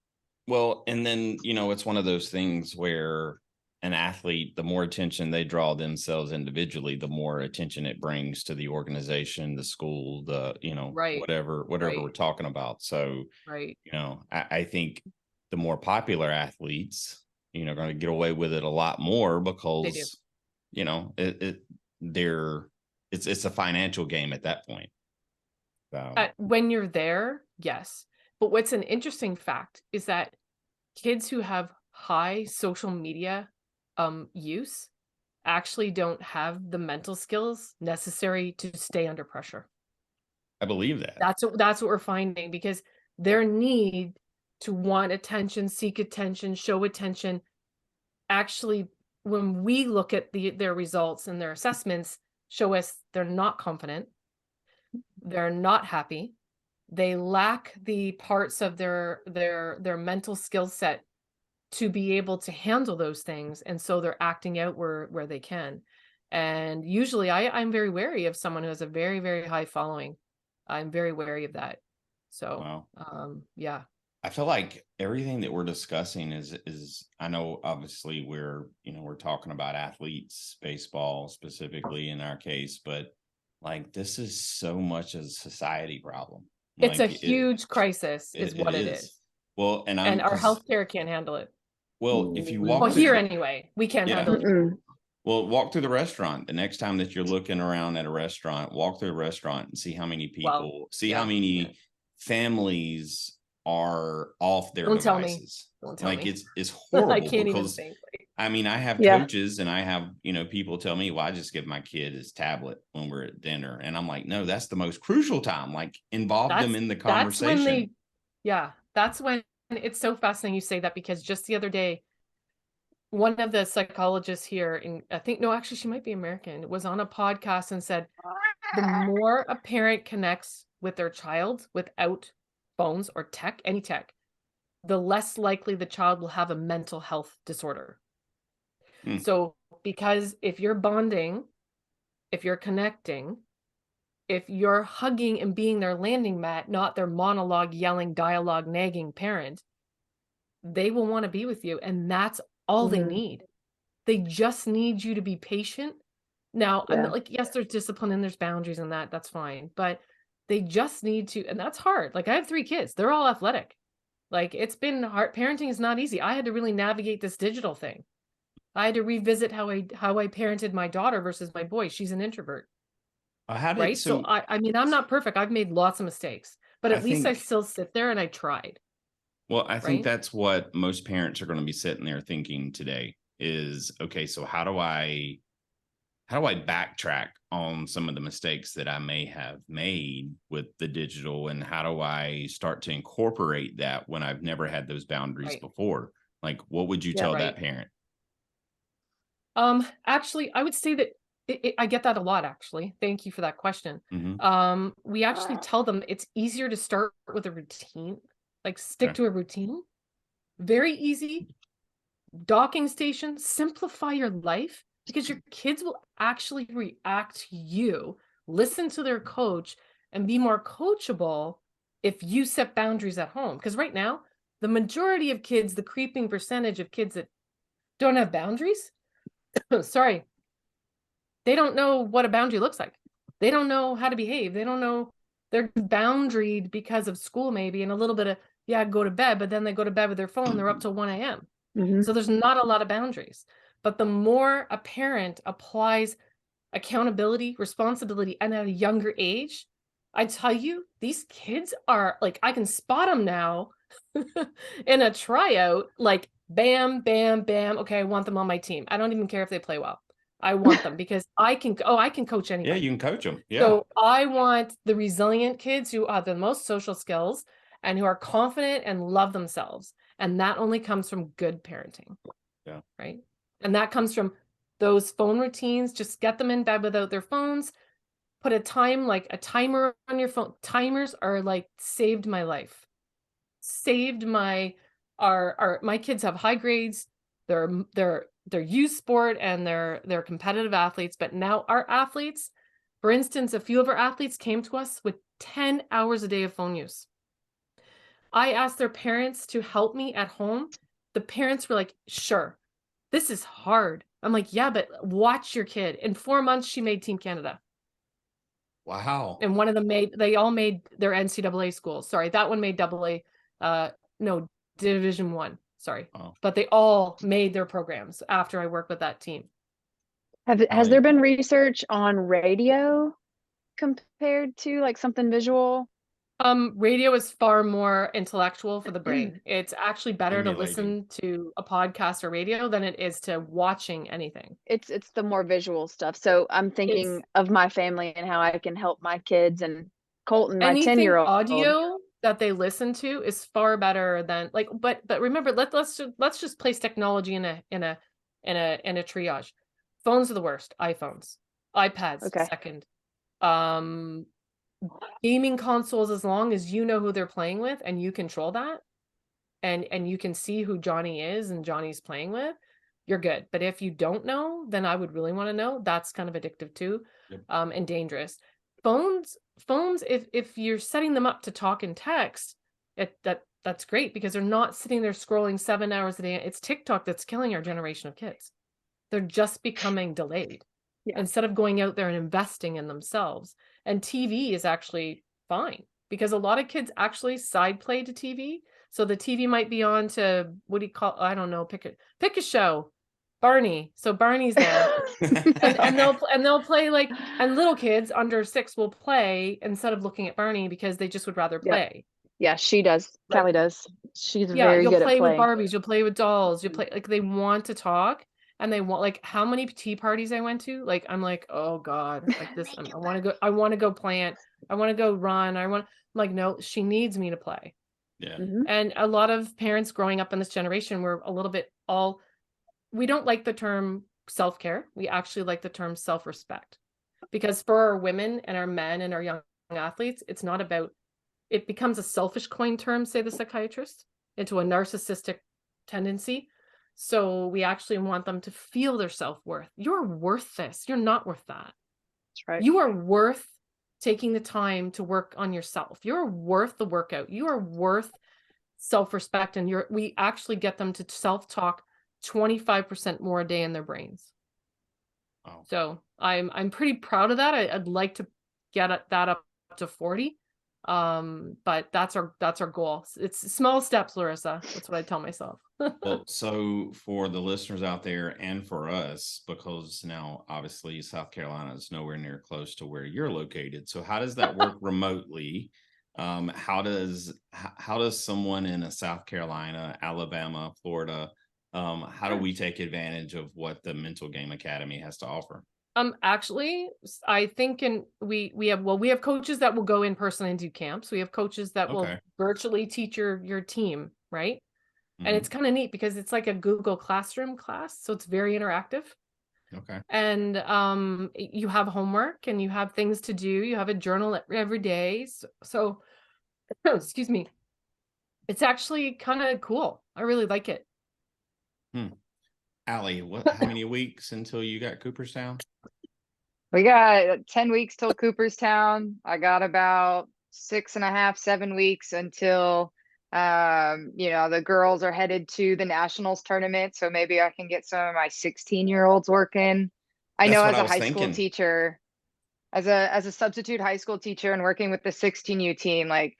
S2: Well, and then, you know, it's one of those things where an athlete, the more attention they draw themselves individually, the more attention it brings to the organization, the school, the, you know, whatever we're talking about. So, you know, I think the more popular athletes, you know, going to get away with it a lot more because, you know, it's a financial game at that point.
S5: When you're there, yes. But what's an interesting fact is that kids who have high social media use actually don't have the mental skills necessary to stay under pressure.
S2: I believe that.
S5: That's what we're finding, because their need to want attention, seek attention, show attention, actually, when we look at their results and their assessments, show us they're not confident, they're not happy, they lack the parts of their mental skill set to be able to handle those things, and so they're acting out where they can. And usually I'm very wary of someone who has a very, very high following. I'm very wary of that. So yeah,
S2: I feel like everything that we're discussing is I know obviously we're talking about athletes, baseball specifically in our case, but like this is so much a society problem.
S5: It's a huge crisis is what it is.
S2: Well, and
S5: our healthcare can't handle it.
S2: Well, if you walk
S5: here anyway, we can't handle it.
S2: Well, walk through the restaurant. The next time that you're looking around at a restaurant, walk through the restaurant and see how many people, how many families are off their devices.
S5: Don't tell me.
S2: It's horrible.
S5: I can't even think.
S2: I mean, I have
S4: Yeah.
S2: coaches and I have, people tell me, well, I just give my kid his tablet when we're at dinner. And I'm like, no, that's the most crucial time. Like, involve them in the
S5: That's when
S2: conversation.
S5: that's when it's so fascinating you say that, because just the other day, one of the psychologists here actually she might be American, was on a podcast and said the more a parent connects with their child without phones or any tech, the less likely the child will have a mental health disorder. So, because if you're bonding, if you're connecting, if you're hugging and being their landing mat, not their monologue, yelling, dialogue, nagging parent, they will want to be with you. And that's all they need. They just need you to be patient. Now, I'm not like, yes, there's discipline and there's boundaries and that's fine. But they just need to, and that's hard. Like, I have 3 kids. They're all athletic. Like, it's been hard. Parenting is not easy. I had to really navigate this digital thing. I had to revisit how I parented my daughter versus my boy. She's an introvert. Right. So I mean, I'm not perfect. I've made lots of mistakes, but at least I still sit there and I tried.
S2: Well, I think that's what most parents are going to be sitting there thinking today is, okay, so how do I backtrack on some of the mistakes that I may have made with the digital, and how do I start to incorporate that when I've never had those boundaries before? Like, what would you tell that parent?
S5: Actually, I would say that I get that a lot, actually. Thank you for that question. We actually tell them it's easier to start with a routine, like stick to a routine. Very easy. Docking station, simplify your life, because your kids will actually react to you, listen to their coach, and be more coachable if you set boundaries at home. Because right now, the majority of kids, the creeping percentage of kids that don't have boundaries, sorry, they don't know what a boundary looks like. They don't know how to behave. They don't know, they're boundaried because of school maybe, and a little bit of, go to bed, but then they go to bed with their phone, they're up till 1 a.m. So there's not a lot of boundaries. But the more a parent applies accountability, responsibility, and at a younger age, I tell you, these kids are like, I can spot them now in a tryout, like bam, bam, bam. Okay, I want them on my team. I don't even care if they play well. I want them because I can coach anybody.
S2: Yeah, you can coach them. Yeah.
S5: So I want the resilient kids who have the most social skills and who are confident and love themselves. And that only comes from good parenting.
S2: Yeah.
S5: Right. And that comes from those phone routines. Just get them in bed without their phones. Put a timer on your phone. Timers are like saved my life. Saved my kids have high grades. They're youth sport and they're competitive athletes. But now our athletes, for instance, a few of our athletes came to us with 10 hours a day of phone use. I asked their parents to help me at home. The parents were like, sure, this is hard. I'm like, yeah, but watch your kid. In 4 months, she made Team Canada.
S2: Wow.
S5: And one of them they all made their NCAA schools. Sorry, that one made Division 1. Sorry. Oh. But they all made their programs after I worked with that team.
S4: Has there been research on radio compared to like something visual?
S5: Radio is far more intellectual for the brain. It's actually better to listen to a podcast or radio than it is to watching anything.
S4: It's the more visual stuff. So I'm thinking of my family and how I can help my kids, and Colton, my 10-year-old.
S5: Audio that they listen to is far better than but remember, let's just place technology in a triage. Phones are the worst. iPhones, iPads, second. Gaming consoles, as long as you know who they're playing with and you control that, and you can see who Johnny is and Johnny's playing with, you're good. But if you don't know, then I would really want to know. That's kind of addictive too. Yep. And dangerous. Phones, if you're setting them up to talk and text, that's great, because they're not sitting there scrolling 7 hours a day. It's TikTok that's killing our generation of kids. They're just becoming delayed. Instead of going out there and investing in themselves. And TV is actually fine, because a lot of kids actually side play to TV. So the TV might be on to, what do you call, I don't know, pick a show, Barney. So Barney's there and they'll play and little kids under 6 will play instead of looking at Barney because they just would rather play.
S4: Yeah, she does. Kelly does. She's very good at playing.
S5: You'll play with Barbies. You'll play with dolls. You'll play, they want to talk. and they want, like, how many tea parties I went to, like, I'm like, oh God, like this, I want to go plant, I want to go run, I'm like, no, she needs me to play.
S2: Yeah.
S5: And a lot of parents growing up in this generation were a little bit we don't like the term self-care. We actually like the term self-respect, because for our women and our men and our young athletes, it's not about, it becomes a selfish coin term, say the psychiatrist, into a narcissistic tendency. So we actually want them to feel their self-worth. You're worth this. You're not worth that.
S4: That's right.
S5: You are worth taking the time to work on yourself. You're worth the workout. You are worth self-respect. And we actually get them to self-talk 25% more a day in their brains.
S2: Oh.
S5: So I'm pretty proud of that. I'd like to get that up to 40. But that's our goal. It's small steps, Larissa. That's what I tell myself.
S2: Well, so for the listeners out there and for us, because now obviously South Carolina is nowhere near close to where you're located. So how does that work remotely? How does someone in a South Carolina, Alabama, Florida, how do we take advantage of what the Mental Game Academy has to offer?
S5: Actually, I think we have coaches that will go in person and do camps. We have coaches that will virtually teach your team, right? And it's kind of neat because it's like a Google Classroom class, so it's very interactive.
S2: Okay.
S5: And you have homework and you have things to do. You have a journal every day. So excuse me. It's actually kind of cool. I really like it.
S2: Allie, how many weeks until you got Cooperstown?
S3: We got 10 weeks till Cooperstown. I got about 6.5, 7 weeks until the girls are headed to the nationals tournament. So maybe I can get some of my 16-year-olds working. I know as a high school teacher, as a substitute high school teacher and working with the 16U team, like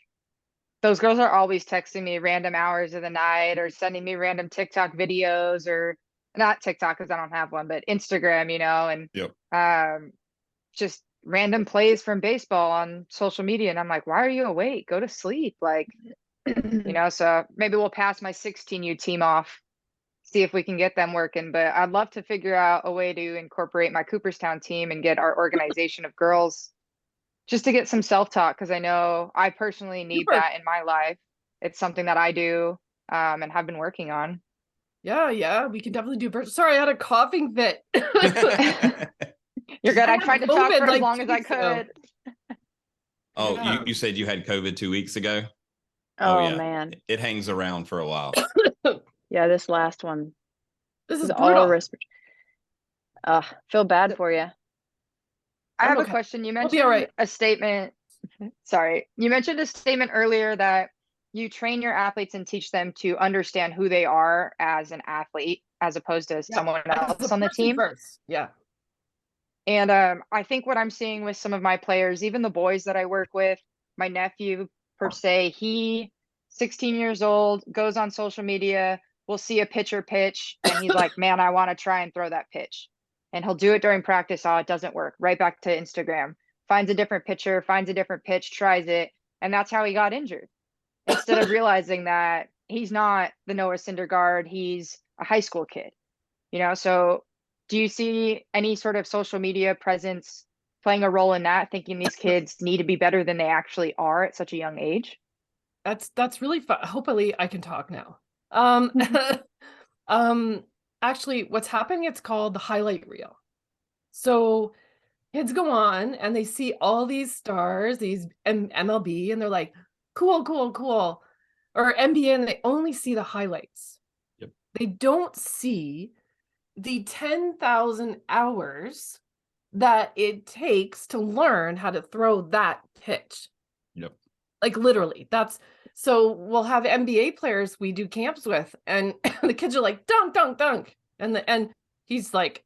S3: those girls are always texting me random hours of the night or sending me random TikTok videos, or not TikTok because I don't have one, but Instagram, and just random plays from baseball on social media. And I'm like, why are you awake? Go to sleep. Like, so maybe we'll pass my 16U team off, see if we can get them working. But I'd love to figure out a way to incorporate my Cooperstown team and get our organization of girls just to get some self-talk, because I know I personally need that in my life. It's something that I do and have been working on.
S5: Yeah, we can definitely do. Sorry, I had a coughing fit.
S3: You're good. I tried to talk for as long as I could.
S2: Oh, yeah. You said you had COVID 2 weeks ago?
S4: Oh yeah. Man.
S2: It hangs around for a while.
S4: Yeah, this last one.
S5: This is
S4: all respiratory. Feel bad for you.
S3: I have a question. You mentioned a statement. Sorry. You mentioned a statement earlier that you train your athletes and teach them to understand who they are as an athlete, as opposed to someone else on the team.
S5: First. Yeah.
S3: And I think what I'm seeing with some of my players, even the boys that I work with, my nephew per se, he 16 years old, goes on social media, will see a pitcher pitch, and he's like, man, I want to try and throw that pitch. And he'll do it during practice. Oh, it doesn't work. Right back to Instagram. Finds a different pitcher, finds a different pitch, tries it. And that's how he got injured. Instead of realizing that he's not the Noah Syndergaard, he's a high school kid. So do you see any sort of social media presence playing a role in that, thinking these kids need to be better than they actually are at such a young age?
S5: That's really fun. Hopefully I can talk now. Actually, what's happening, it's called the highlight reel. So kids go on and they see all these stars, these MLB, and they're like, cool. Or NBA, and they only see the highlights.
S2: Yep.
S5: They don't see the 10,000 hours that it takes to learn how to throw that pitch.
S2: Yep.
S5: Like literally, so we'll have NBA players we do camps with, and the kids are like, dunk. And he's like,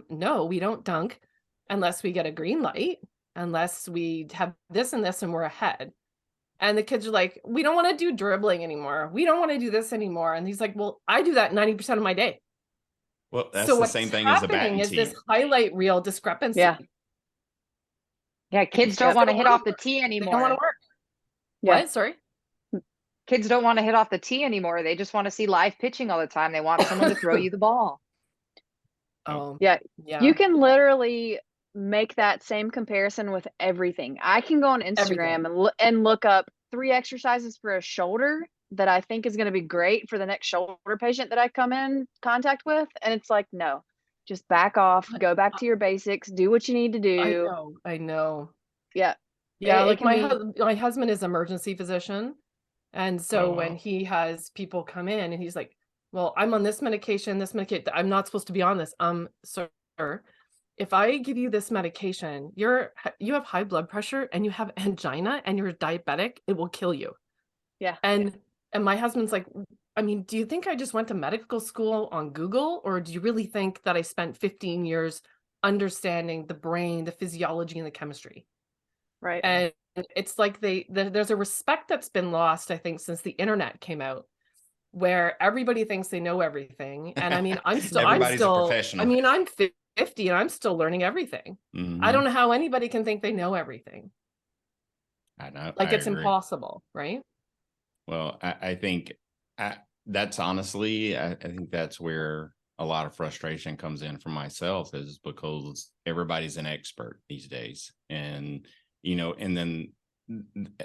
S5: no, we don't dunk unless we get a green light, unless we have this and this and we're ahead. And the kids are like, we don't want to do dribbling anymore. We don't want to do this anymore. And he's like, well, I do that 90% of my day.
S2: Well, that's the same thing as a batting team.
S5: This highlight reel discrepancy.
S3: Yeah, kids don't want to hit off the tee anymore.
S5: They don't want to work.
S4: Yeah.
S5: What? Sorry?
S3: Kids don't want to hit off the tee anymore. They just want to see live pitching all the time. They want someone to throw you the ball.
S5: Oh,
S4: Yeah.
S5: yeah.
S4: You can literally make that same comparison with everything. I can go on
S5: Everything.
S4: Instagram and look up 3 exercises for a shoulder that I think is going to be great for the next shoulder patient that I come in contact with. And it's like, no, just back off, go back to your basics, do what you need to do.
S5: I know.
S4: Yeah.
S5: Yeah,
S4: It
S5: like
S4: can be,
S5: my husband is emergency physician. And so
S2: Oh,
S5: when
S2: wow.
S5: he has people come in and he's like, well, I'm on this medication, I'm not supposed to be on this. Sir, if I give you this medication, you have high blood pressure and you have angina and you're diabetic, it will kill you.
S4: yeah.
S5: And my husband's like, I mean, do you think I just went to medical school on Google, or do you really think that I spent 15 years understanding the brain, the physiology, and the chemistry?
S4: Right.
S5: And it's like there's a respect that's been lost, I think, since the internet came out, where everybody thinks they know everything. And I mean,
S2: Everybody's a professional.
S5: I mean, I'm 50 and I'm still learning everything. I don't know how anybody can think they know everything.
S2: I know.
S5: Like,
S2: I
S5: it's
S2: agree.
S5: impossible, right?
S2: Well, I think that's honestly, I think that's where a lot of frustration comes in for myself, is because everybody's an expert these days. And, and then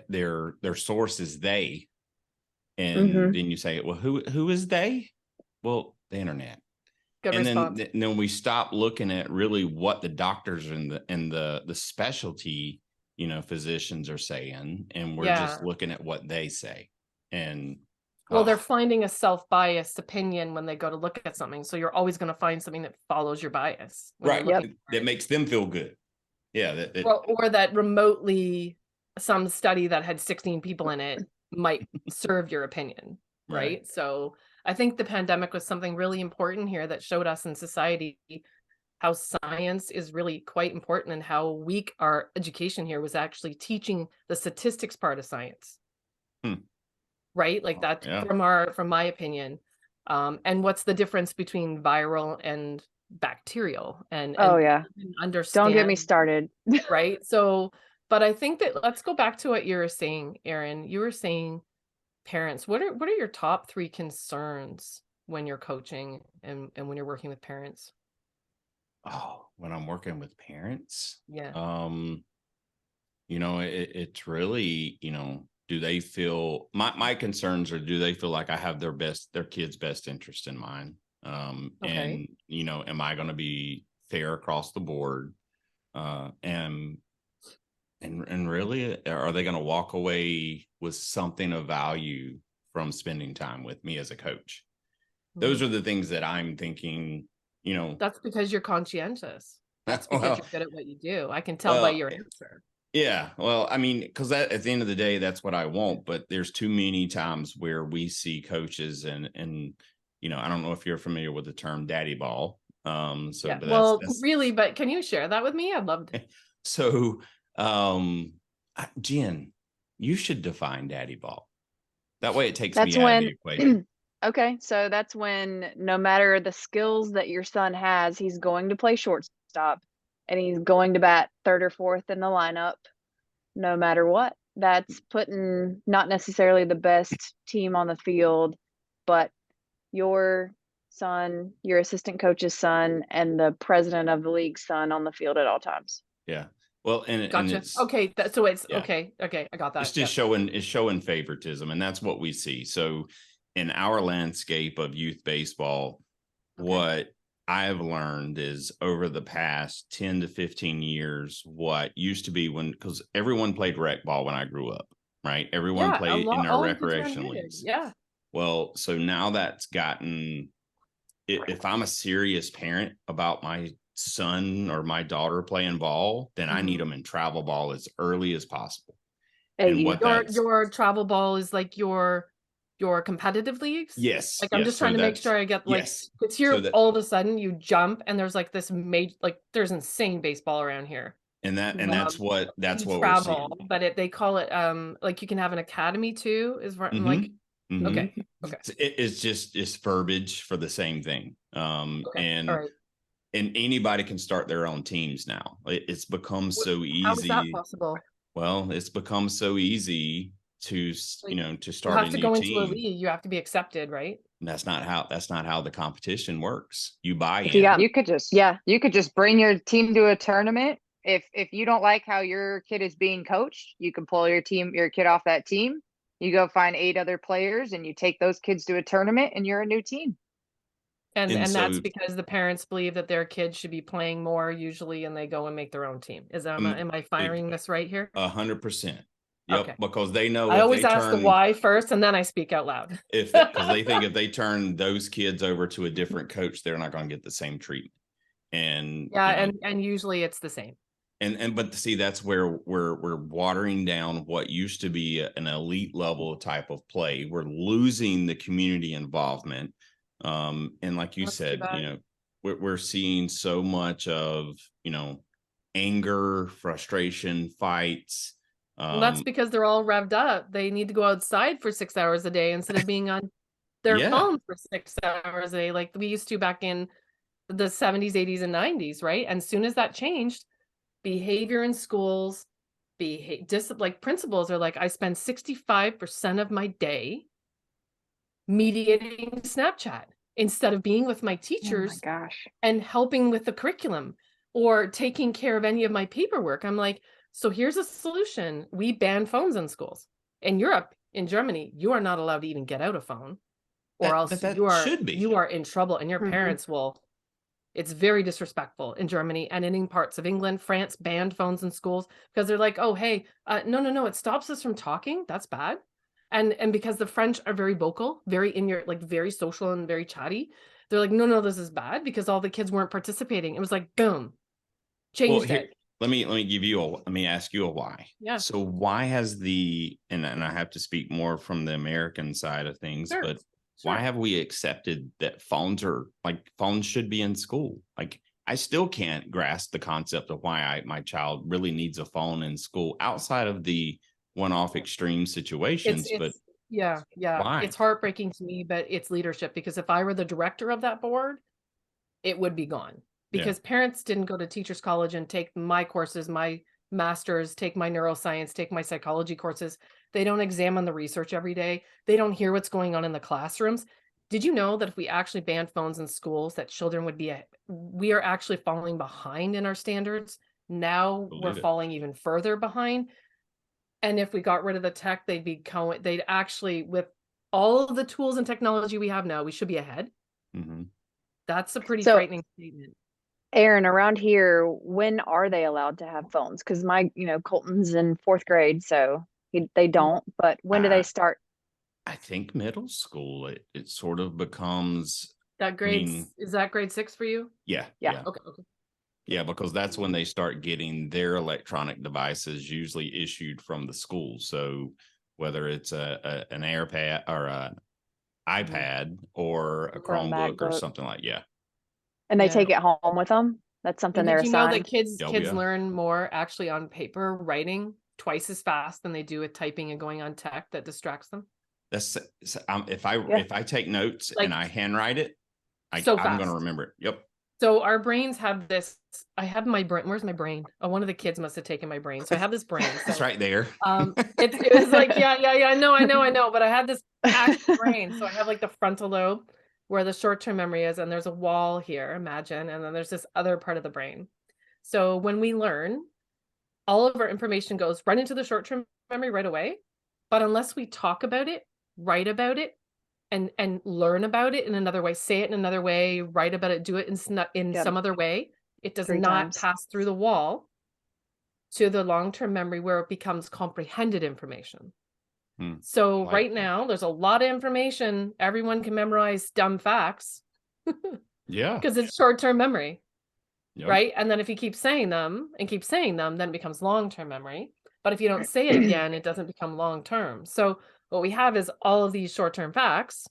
S2: their source is they. And then you say, well, who is they? Well, the internet.
S5: Good
S2: And
S5: response.
S2: then we stop looking at really what the doctors and the specialty, physicians are saying, and we're just looking at what they say. And
S5: well, they're finding a self-biased opinion when they go to look at something. So you're always going to find something that follows your bias.
S2: Right. That makes them feel good. Yeah.
S5: Or that remotely some study that had 16 people in it might serve your opinion. Right. So I think the pandemic was something really important here that showed us in society how science is really quite important, and how weak our education here was actually teaching the statistics part of science. Right? Like that from my opinion. And what's the difference between viral and bacterial? And understand.
S4: Don't get me started.
S5: Right? So, but I think that let's go back to what you were saying, Erin. You were saying parents. What are your top 3 concerns when you're coaching and when you're working with parents?
S2: Oh, when I'm working with parents?
S5: Yeah.
S2: It's really, do they feel, my concerns are, do they feel like I have their kids' best interest in mind? And, am I going to be fair across the board? And really, are they going to walk away with something of value from spending time with me as a coach? Those are the things that I'm thinking,
S5: That's because you're conscientious. That's because you're good at what you do. I can tell by your answer.
S2: Yeah. Well, I mean, because at the end of the day, that's what I want. But there's too many times where we see coaches and I don't know if you're familiar with the term daddy ball. But that's
S5: really, but can you share that with me? I'd love to.
S2: So, Jen, you should define daddy ball. That way it takes me out of the equation.
S4: Okay, so that's when no matter the skills that your son has, he's going to play shortstop and he's going to bat 3rd or 4th in the lineup, no matter what. That's putting not necessarily the best team on the field, but your son, your assistant coach's son, and the president of the league's son on the field at all times.
S2: Yeah. Well, and
S5: gotcha.
S2: It's
S5: okay. So it's okay. Okay, I got that.
S2: It's just showing favoritism, and that's what we see. So, in our landscape of youth baseball, what I've learned is over the past 10 to 15 years, what used to be because everyone played rec ball when I grew up, right? Everyone played in our recreational leagues.
S5: Yeah.
S2: Well, so now that's gotten, if I'm a serious parent about my son or my daughter playing ball, then I need them in travel ball as early as possible. And
S5: your travel ball is like your competitive leagues?
S2: Yes.
S5: Like, I'm just trying to make sure I get it's here all of a sudden you jump and there's like this there's insane baseball around here.
S2: And that's what
S5: travel,
S2: we're seeing.
S5: But they call it like you can have an academy too, is right. Like okay.
S2: It's verbiage for the same thing. And anybody can start their own teams now. It's become so easy.
S5: How is that possible?
S2: Well, it's become so easy to to
S5: You
S2: start
S5: have
S2: a
S5: to
S2: new
S5: go into a
S2: team.
S5: league. You have to be accepted, right?
S2: And that's not how the competition works. You buy
S4: If you
S2: in.
S4: got-
S3: You could just bring your team to a tournament. If you don't like how your kid is being coached, you can pull your kid off that team. You go find 8 other players and you take those kids to a tournament and you're a new team.
S5: And
S2: And
S5: that's
S2: so-
S5: because the parents believe that their kids should be playing more usually, and they go and make their own team. Am I firing this right here?
S2: 100%. Yep.
S5: Okay.
S2: Because they know
S5: I
S2: if
S5: always
S2: they
S5: ask the
S2: turn
S5: why first, and then I speak out loud.
S2: because they think if they turn those kids over to a different coach, they're not going to get the same treatment. And
S5: Yeah, and usually it's the same.
S2: but see, that's where we're watering down what used to be an elite level type of play. We're losing the community involvement. And like you
S5: That's too
S2: said,
S5: bad.
S2: we're seeing so much of, anger, frustration, fights.
S5: Well, that's because they're all revved up. They need to go outside for 6 hours a day instead of being on their
S2: Yeah.
S5: phone for 6 hours a day, like we used to back in the 70s, 80s, and 90s, right? And as soon as that changed, behavior in schools, like principals are like, I spend 65% of my day mediating Snapchat instead of being with my
S3: Oh my
S5: teachers
S3: gosh.
S5: and helping with the curriculum or taking care of any of my paperwork. I'm like, so here's a solution. We ban phones in schools. In Europe, in Germany, you are not allowed to even get out a phone, or else
S2: that
S5: you
S2: should be.
S5: are in trouble, and your
S4: Mhm.
S5: parents will. It's very disrespectful in Germany and in parts of England. France banned phones in schools because they're like, oh, hey, no, it stops us from talking. That's bad. And because the French are very vocal, very in your, like very social and very chatty, they're like, no, this is bad because all the kids weren't participating. It was like, boom, changed it.
S2: Let me ask you a why.
S5: Yeah.
S2: So why has and I have to speak more from the American side of things,
S5: Sure.
S2: but
S5: Sure.
S2: why have we accepted that phones should be in school? Like, I still can't grasp the concept of why my child really needs a phone in school outside of the one-off extreme situations. But
S5: yeah,
S2: why?
S5: it's heartbreaking to me, but it's leadership, because if I were the director of that board, it would be gone, because parents didn't go to teachers college and take my courses, my masters, take my neuroscience, take my psychology courses. They don't examine the research every day. They don't hear what's going on in the classrooms. Did you know that if we actually banned phones in schools, that children would we are actually falling behind in our standards. Now we're falling even further behind. And if we got rid of the tech, they'd actually, with all of the tools and technology we have now, we should be ahead.
S2: Mm-hmm.
S5: That's a pretty
S4: So-
S5: frightening statement.
S4: Aaron, around here, when are they allowed to have phones? Because my, Colton's in 4th grade, so they don't. But when do they start?
S2: I think middle school, it sort of becomes
S5: Is that grade 6 for you?
S2: Yeah.
S5: Okay.
S2: Yeah, because that's when they start getting their electronic devices usually issued from the school. So whether it's an AirPad or an iPad or a Chromebook or something like
S4: And they take it home with them? That's something they're
S5: Did you know
S4: assigned?
S5: that kids learn more actually on paper, writing twice as fast than they do with typing and going on tech that distracts them?
S2: That's if I take notes and I handwrite it, I'm going to remember it. Yep.
S5: So our brains have this. I have my brain. Where's my brain? Oh, one of the kids must have taken my brain. So I have this brain. So,
S2: it's right there.
S5: It was like, yeah. I know. But I had this actual brain. So I have like the frontal lobe where the short-term memory is, and there's a wall here, imagine, and then there's this other part of the brain. So when we learn, all of our information goes right into the short-term memory right away. But unless we talk about it, write about it, and learn about it in another way, say it in another way, write about it, do it in some other way, it does not pass through the wall to the long-term memory where it becomes comprehended information. So right now, there's a lot of information. Everyone can memorize dumb facts.
S2: Yeah.
S5: Because it's short-term memory.
S2: Yep.
S5: Right? And then if you keep saying them, then it becomes long-term memory. But if you don't say it again, it doesn't become long-term. So what we have is all of these short-term facts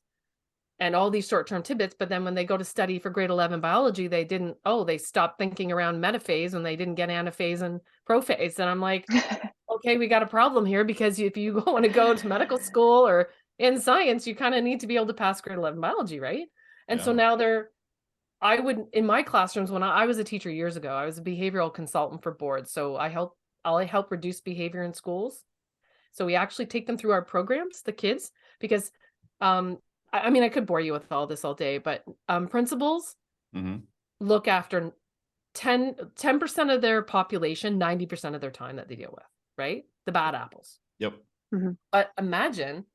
S5: and all these short-term tidbits. But then when they go to study for grade 11 biology, they stopped thinking around metaphase and they didn't get anaphase and prophase. And I'm like, okay, we got a problem here, because if you want to go to medical school or in science, you kind of need to be able to pass grade 11 biology, right? And so now in my classrooms, when I was a teacher years ago, I was a behavioral consultant for boards. So I help reduce behavior in schools. So we actually take them through our programs, the kids, because I mean, I could bore you with all this all day, but principals look after 10% of their population, 90% of their time that they deal with, right? The bad apples.
S2: Yep.
S5: But imagine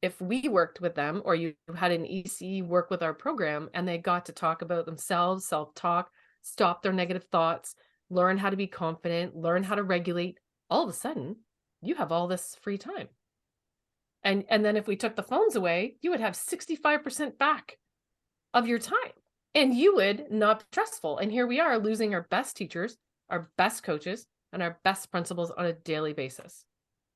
S5: if we worked with them, or you had an EC work with our program, and they got to talk about themselves, self-talk, stop their negative thoughts, learn how to be confident, learn how to regulate. All of a sudden, you have all this free time. And then if we took the phones away, you would have 65% back of your time, and you would not be stressful. And here we are losing our best teachers, our best coaches, and our best principals on a daily basis.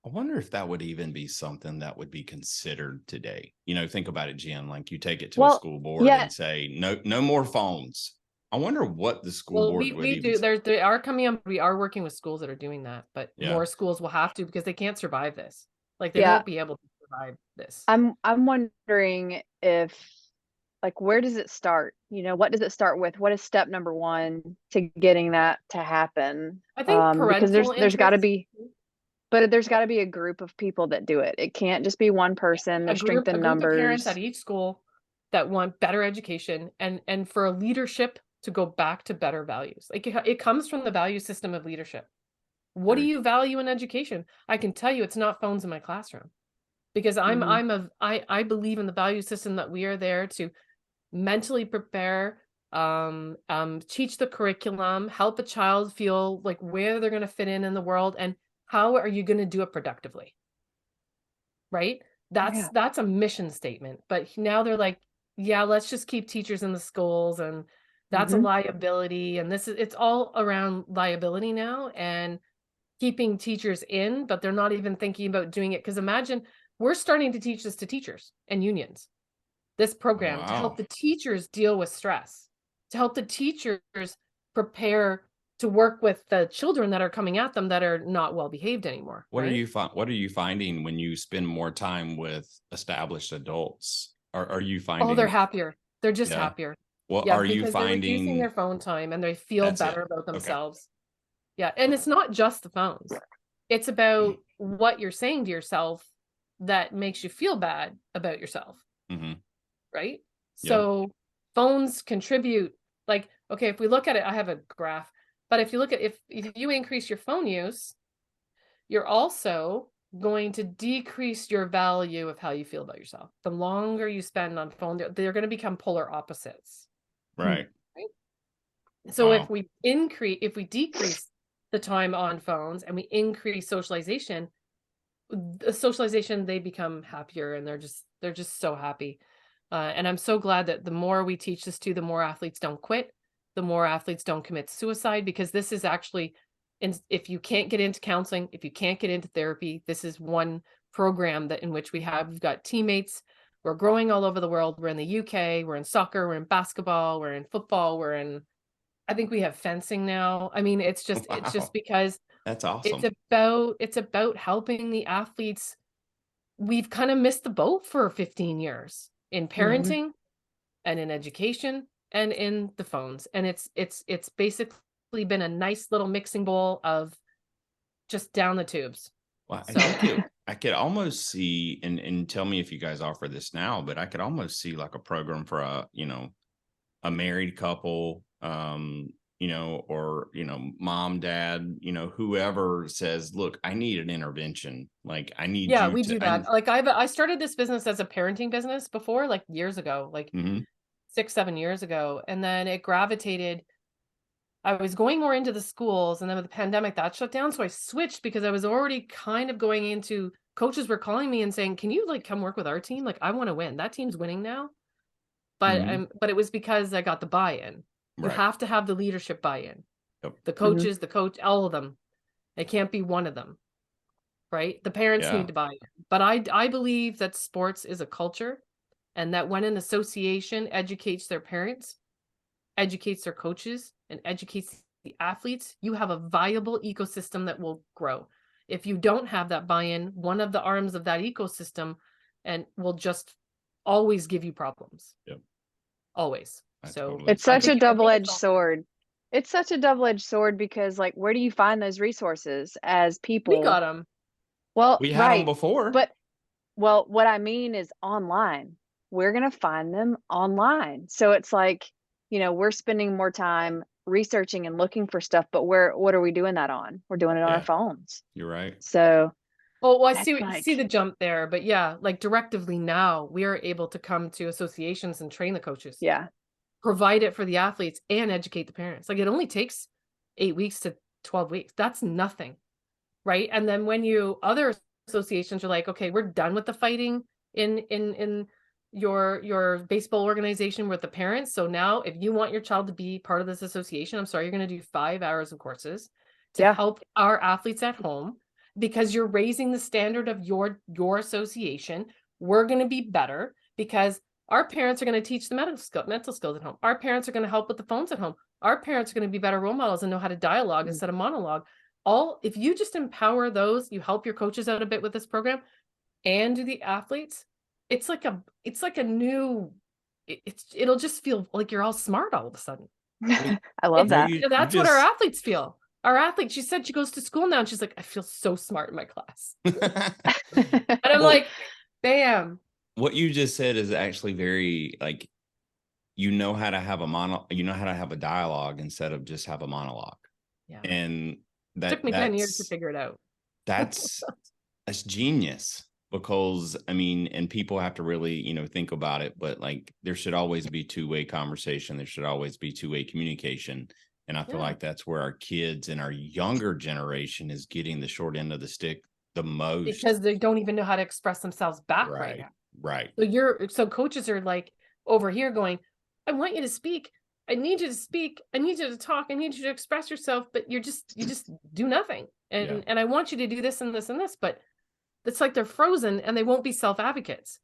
S2: I wonder if that would even be something that would be considered today. You know, think about it, Jen, like you take it to a school board and say, no more phones. I wonder what the school board would
S5: we
S2: even
S5: do. They are coming up. We are working with schools that are doing that, but more schools will have to, because they can't survive this. Like they won't be able to survive this.
S4: I'm wondering if, like, where does it start? You know, what does it start with? What is step number one to getting that to happen?
S5: I think
S4: because there's got to
S5: interest.
S4: be, but there's got to be a group of people that do it. It can't just be one person. There's strength in
S5: A group of parents
S4: numbers.
S5: at each school that want better education, and for a leadership to go back to better values. Like it comes from the value system of leadership. What do you value in education? I can tell you it's not phones in my classroom, because I believe in the value system that we are there to mentally prepare, teach the curriculum, help a child feel like where they're going to fit in the world, and how are you going to do it productively? Right? That's a mission statement. But now they're like, yeah, let's just keep teachers in the schools, and that's a liability. And it's all around liability now, and keeping teachers in, but they're not even thinking about doing it. Because imagine, we're starting to teach this to teachers and unions, this program, to help the teachers deal with stress, to help the teachers prepare to work with the children that are coming at them that are not well behaved anymore.
S2: What are you finding when you spend more time with established adults? Are you finding
S5: they're happier? They're just happier.
S2: Well, are you finding
S5: they're reducing their phone time, and they feel better about themselves? Yeah, and it's not just the phones. It's about what you're saying to yourself that makes you feel bad about yourself. Right? So phones contribute, like, okay, if we look at it, I have a graph, but if you look at, if you increase your phone use, you're also going to decrease your value of how you feel about yourself. The longer you spend on phone, they're going to become polar opposites.
S2: Right.
S5: So if we decrease the time on phones and we increase socialization, they become happier, and they're just so happy. And I'm so glad that the more we teach this to, the more athletes don't quit, the more athletes don't commit suicide, because this is actually, if you can't get into counseling, if you can't get into therapy, this is one program that in which we've got teammates. We're growing all over the world. We're in the UK, we're in soccer, we're in basketball, we're in football, I think we have fencing now. I mean, it's just because
S2: that's awesome.
S5: It's about helping the athletes. We've kind of missed the boat for 15 years in parenting and in education and in the phones. And it's basically been a nice little mixing bowl of just down the tubes.
S2: Well, I could almost see, and tell me if you guys offer this now, but I could almost see like a program for a married couple, or, mom, dad, whoever says, look, I need an intervention. Like I need you
S5: we do that. Like I started this business as a parenting business before, like years ago, like 6-7 years ago. And then it gravitated, I was going more into the schools, and then with the pandemic that shut down. So I switched, because I was already kind of going into, coaches were calling me and saying, can you like come work with our team? Like I want to win. That team's winning now. But but it was because I got the buy-in. You have to have the leadership buy-in. The coaches, the coach, all of them. It can't be one of them. Right? The parents need to buy in. But I believe that sports is a culture, and that when an association educates their parents, educates their coaches, and educates the athletes, you have a viable ecosystem that will grow. If you don't have that buy-in, one of the arms of that ecosystem and will just always give you problems. Always.
S4: It's such a double-edged sword. It's such a double-edged sword, because like, where do you find those resources as people?
S5: We got them.
S4: Well,
S2: We had them
S4: right.
S2: before.
S4: But well, what I mean is online. We're going to find them online. So it's like, we're spending more time researching and looking for stuff, but what are we doing that on? We're doing it on our
S2: Yeah.
S4: phones.
S2: You're right.
S4: So
S5: Well, I
S4: that's
S5: see
S4: like,
S5: the jump there, but yeah, like directively now we are able to come to associations and train the coaches,
S4: yeah,
S5: provide it for the athletes and educate the parents. Like it only takes 8 weeks to 12 weeks. That's nothing. Right. And then when other associations are like, okay, we're done with the fighting in your baseball organization with the parents. So now if you want your child to be part of this association, I'm sorry, you're going to do 5 hours of courses to
S4: Yeah.
S5: help our athletes at home because you're raising the standard of your association. We're going to be better because our parents are going to teach the mental skills at home. Our parents are going to help with the phones at home. Our parents are going to be better role models and know how to dialogue instead of monologue. If you just empower those, you help your coaches out a bit with this program and do the athletes, it'll just feel like you're all smart all of a sudden.
S4: I love that.
S5: That's what our athletes feel. Our athlete, she said she goes to school now and she's like, I feel so smart in my class. And I'm like, bam.
S2: What you just said is actually very like, how to have a dialogue instead of just have a monologue.
S5: Yeah.
S2: And
S5: It took me 10 years to figure it out.
S2: That's genius because and people have to really, think about it, but like there should always be two-way conversation. There should always be two-way communication. And I feel like that's where our kids and our younger generation is getting the short end of the stick the most.
S5: Because they don't even know how to express themselves back right now.
S2: Right.
S5: So coaches are like over here going, I want you to speak. I need you to speak. I need you to talk. I need you to express yourself, but you just do nothing. And I want you to do this and this and this, but it's like they're frozen and they won't be self-advocates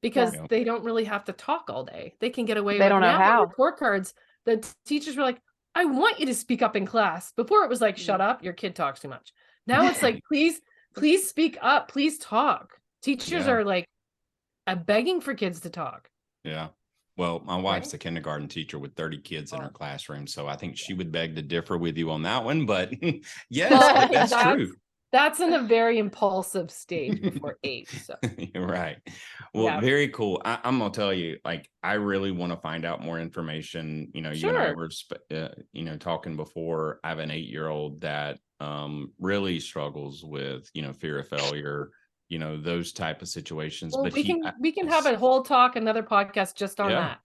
S5: because they don't really have to talk all day. They can get away with
S4: don't know how.
S5: Report cards. The teachers were like, I want you to speak up in class. Before it was like, shut up, your kid talks too much. Now it's like, please speak up. Please talk. Teachers are like begging for kids to talk.
S2: Yeah. Well, my wife's a kindergarten teacher with 30 kids in her classroom, so I think she would beg to differ with you on that one. But yes, that's true.
S5: That's in a very impulsive stage before 8. So
S2: you're right. Well, very cool. I'm gonna tell you, like, I really want to find out more information. You and I were, talking before. I have an 8-year-old that really struggles with, fear of failure. Those type of situations.
S5: Well,
S2: but
S5: we can have a whole talk, another podcast just on that.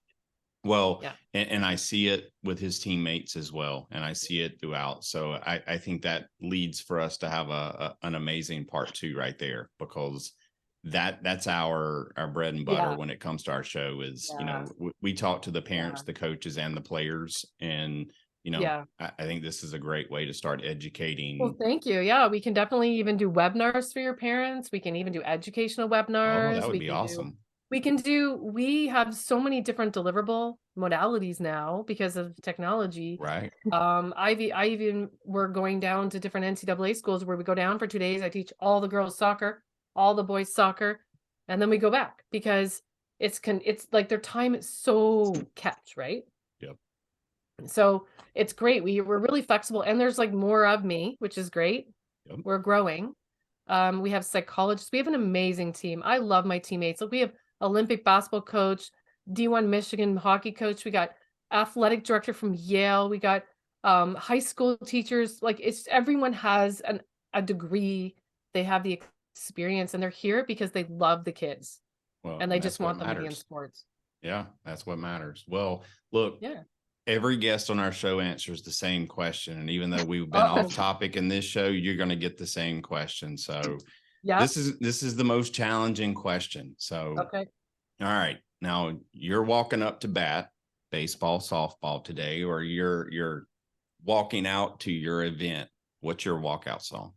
S2: Well, and I see it with his teammates as well. And I see it throughout. So I think that leads for us to have an amazing part 2 right there, because that's our bread and butter when it comes to our show is, we talk to the parents, the coaches, and the players. And, I think this is a great way to start educating.
S5: Well, thank you. Yeah, we can definitely even do webinars for your parents. We can even do educational webinars.
S2: Oh, that would be awesome.
S5: We have so many different deliverable modalities now because of technology.
S2: Right.
S5: We're going down to different NCAA schools where we go down for 2 days. I teach all the girls soccer, all the boys soccer, and then we go back because it's like their time is so kept, right?
S2: Yep.
S5: So it's great. We're really flexible, and there's like more of me, which is great.
S2: Yep.
S5: We're growing. We have psychologists. We have an amazing team. I love my teammates. Like we have Olympic basketball coach, D1 Michigan hockey coach. We got athletic director from Yale. We got high school teachers. Like everyone has a degree. They have the experience, and they're here because they love the kids.
S2: Well,
S5: and they just want them to be in sports.
S2: Yeah, that's what matters. Well, look, every guest on our show answers the same question. And even though we've been off topic in this show, you're going to get the same question. So this is the most challenging question. So, all right, now you're walking up to bat, baseball, softball today, or you're walking out to your event. What's your walkout song?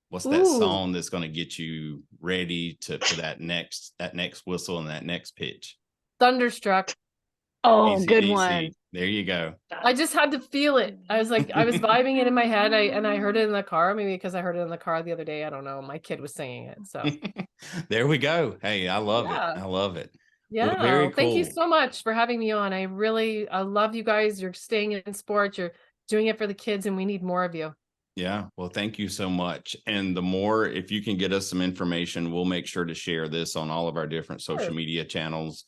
S2: What's that song that's going to get you ready for that next whistle and that next pitch?
S5: Thunderstruck.
S4: Oh, good one.
S2: There you go.
S5: I just had to feel it. I was vibing it in my head. I heard it in the car, maybe because I heard it in the car the other day. I don't know. My kid was singing it. So
S2: there we go. Hey, I love it. I love it.
S5: Yeah.
S2: Well, very cool.
S5: Thank you so much for having me on. I love you guys. You're staying in sports. You're doing it for the kids, and we need more of you.
S2: Yeah. Well, thank you so much. And the more, if you can get us some information, we'll make sure to share this on all of our different social
S5: Sure.
S2: media channels.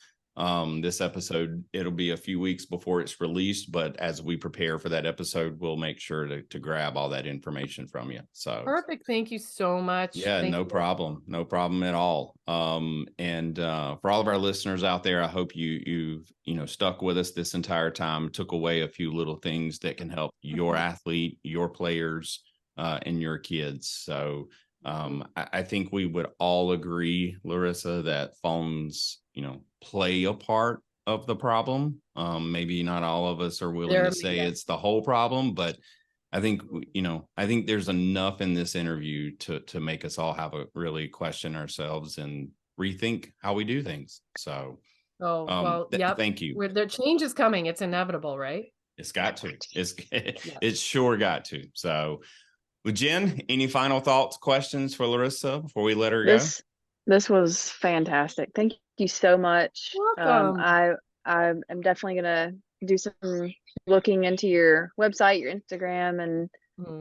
S2: This episode, it'll be a few weeks before it's released, but as we prepare for that episode, we'll make sure to grab all that information from you. So
S5: Perfect. Thank you so much.
S2: yeah,
S5: Thank
S2: no
S5: you.
S2: problem. No problem at all. And for all of our listeners out there, I hope you've stuck with us this entire time, took away a few little things that can help your athlete, your players, and your kids. So I think we would all agree, Larissa, that phones, play a part of the problem. Maybe not all of us are willing to say it's the whole problem, but I think, I think there's enough in this interview to make us all have a really question ourselves and rethink how we do things. So,
S5: Oh, well, yep.
S2: Thank you.
S5: The change is coming. It's inevitable, right?
S2: It's got to. It's sure got to. So, well, Jenn, any final thoughts, questions for Larissa before we let her go?
S4: This was fantastic. Thank you so much.
S5: Welcome.
S4: I'm definitely gonna do some looking into your website, your Instagram, and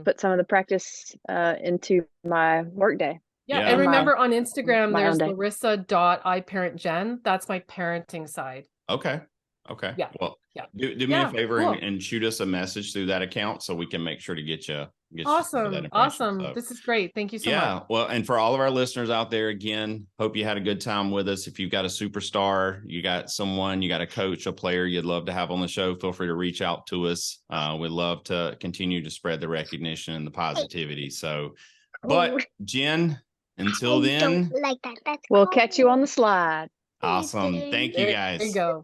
S4: put some of the practice into my workday.
S5: Yeah,
S2: Yeah.
S5: and remember on Instagram,
S4: my
S5: there's
S4: own day.
S5: Larissa.iparentjen. That's my parenting side.
S2: Okay.
S5: Yeah.
S2: Well,
S5: Yeah.
S2: do me a favor
S5: cool.
S2: and shoot us a message through that account so we can make sure to get you
S5: Awesome. Awesome. So, this is great. Thank you so much.
S2: Yeah. Well, and for all of our listeners out there, again, hope you had a good time with us. If you've got a superstar, you got someone, you got a coach, a player you'd love to have on the show, feel free to reach out to us. We'd love to continue to spread the recognition and the positivity. So, but Jenn, until then,
S4: We'll catch you on the slide.
S2: awesome. Thank you guys.
S5: There you go.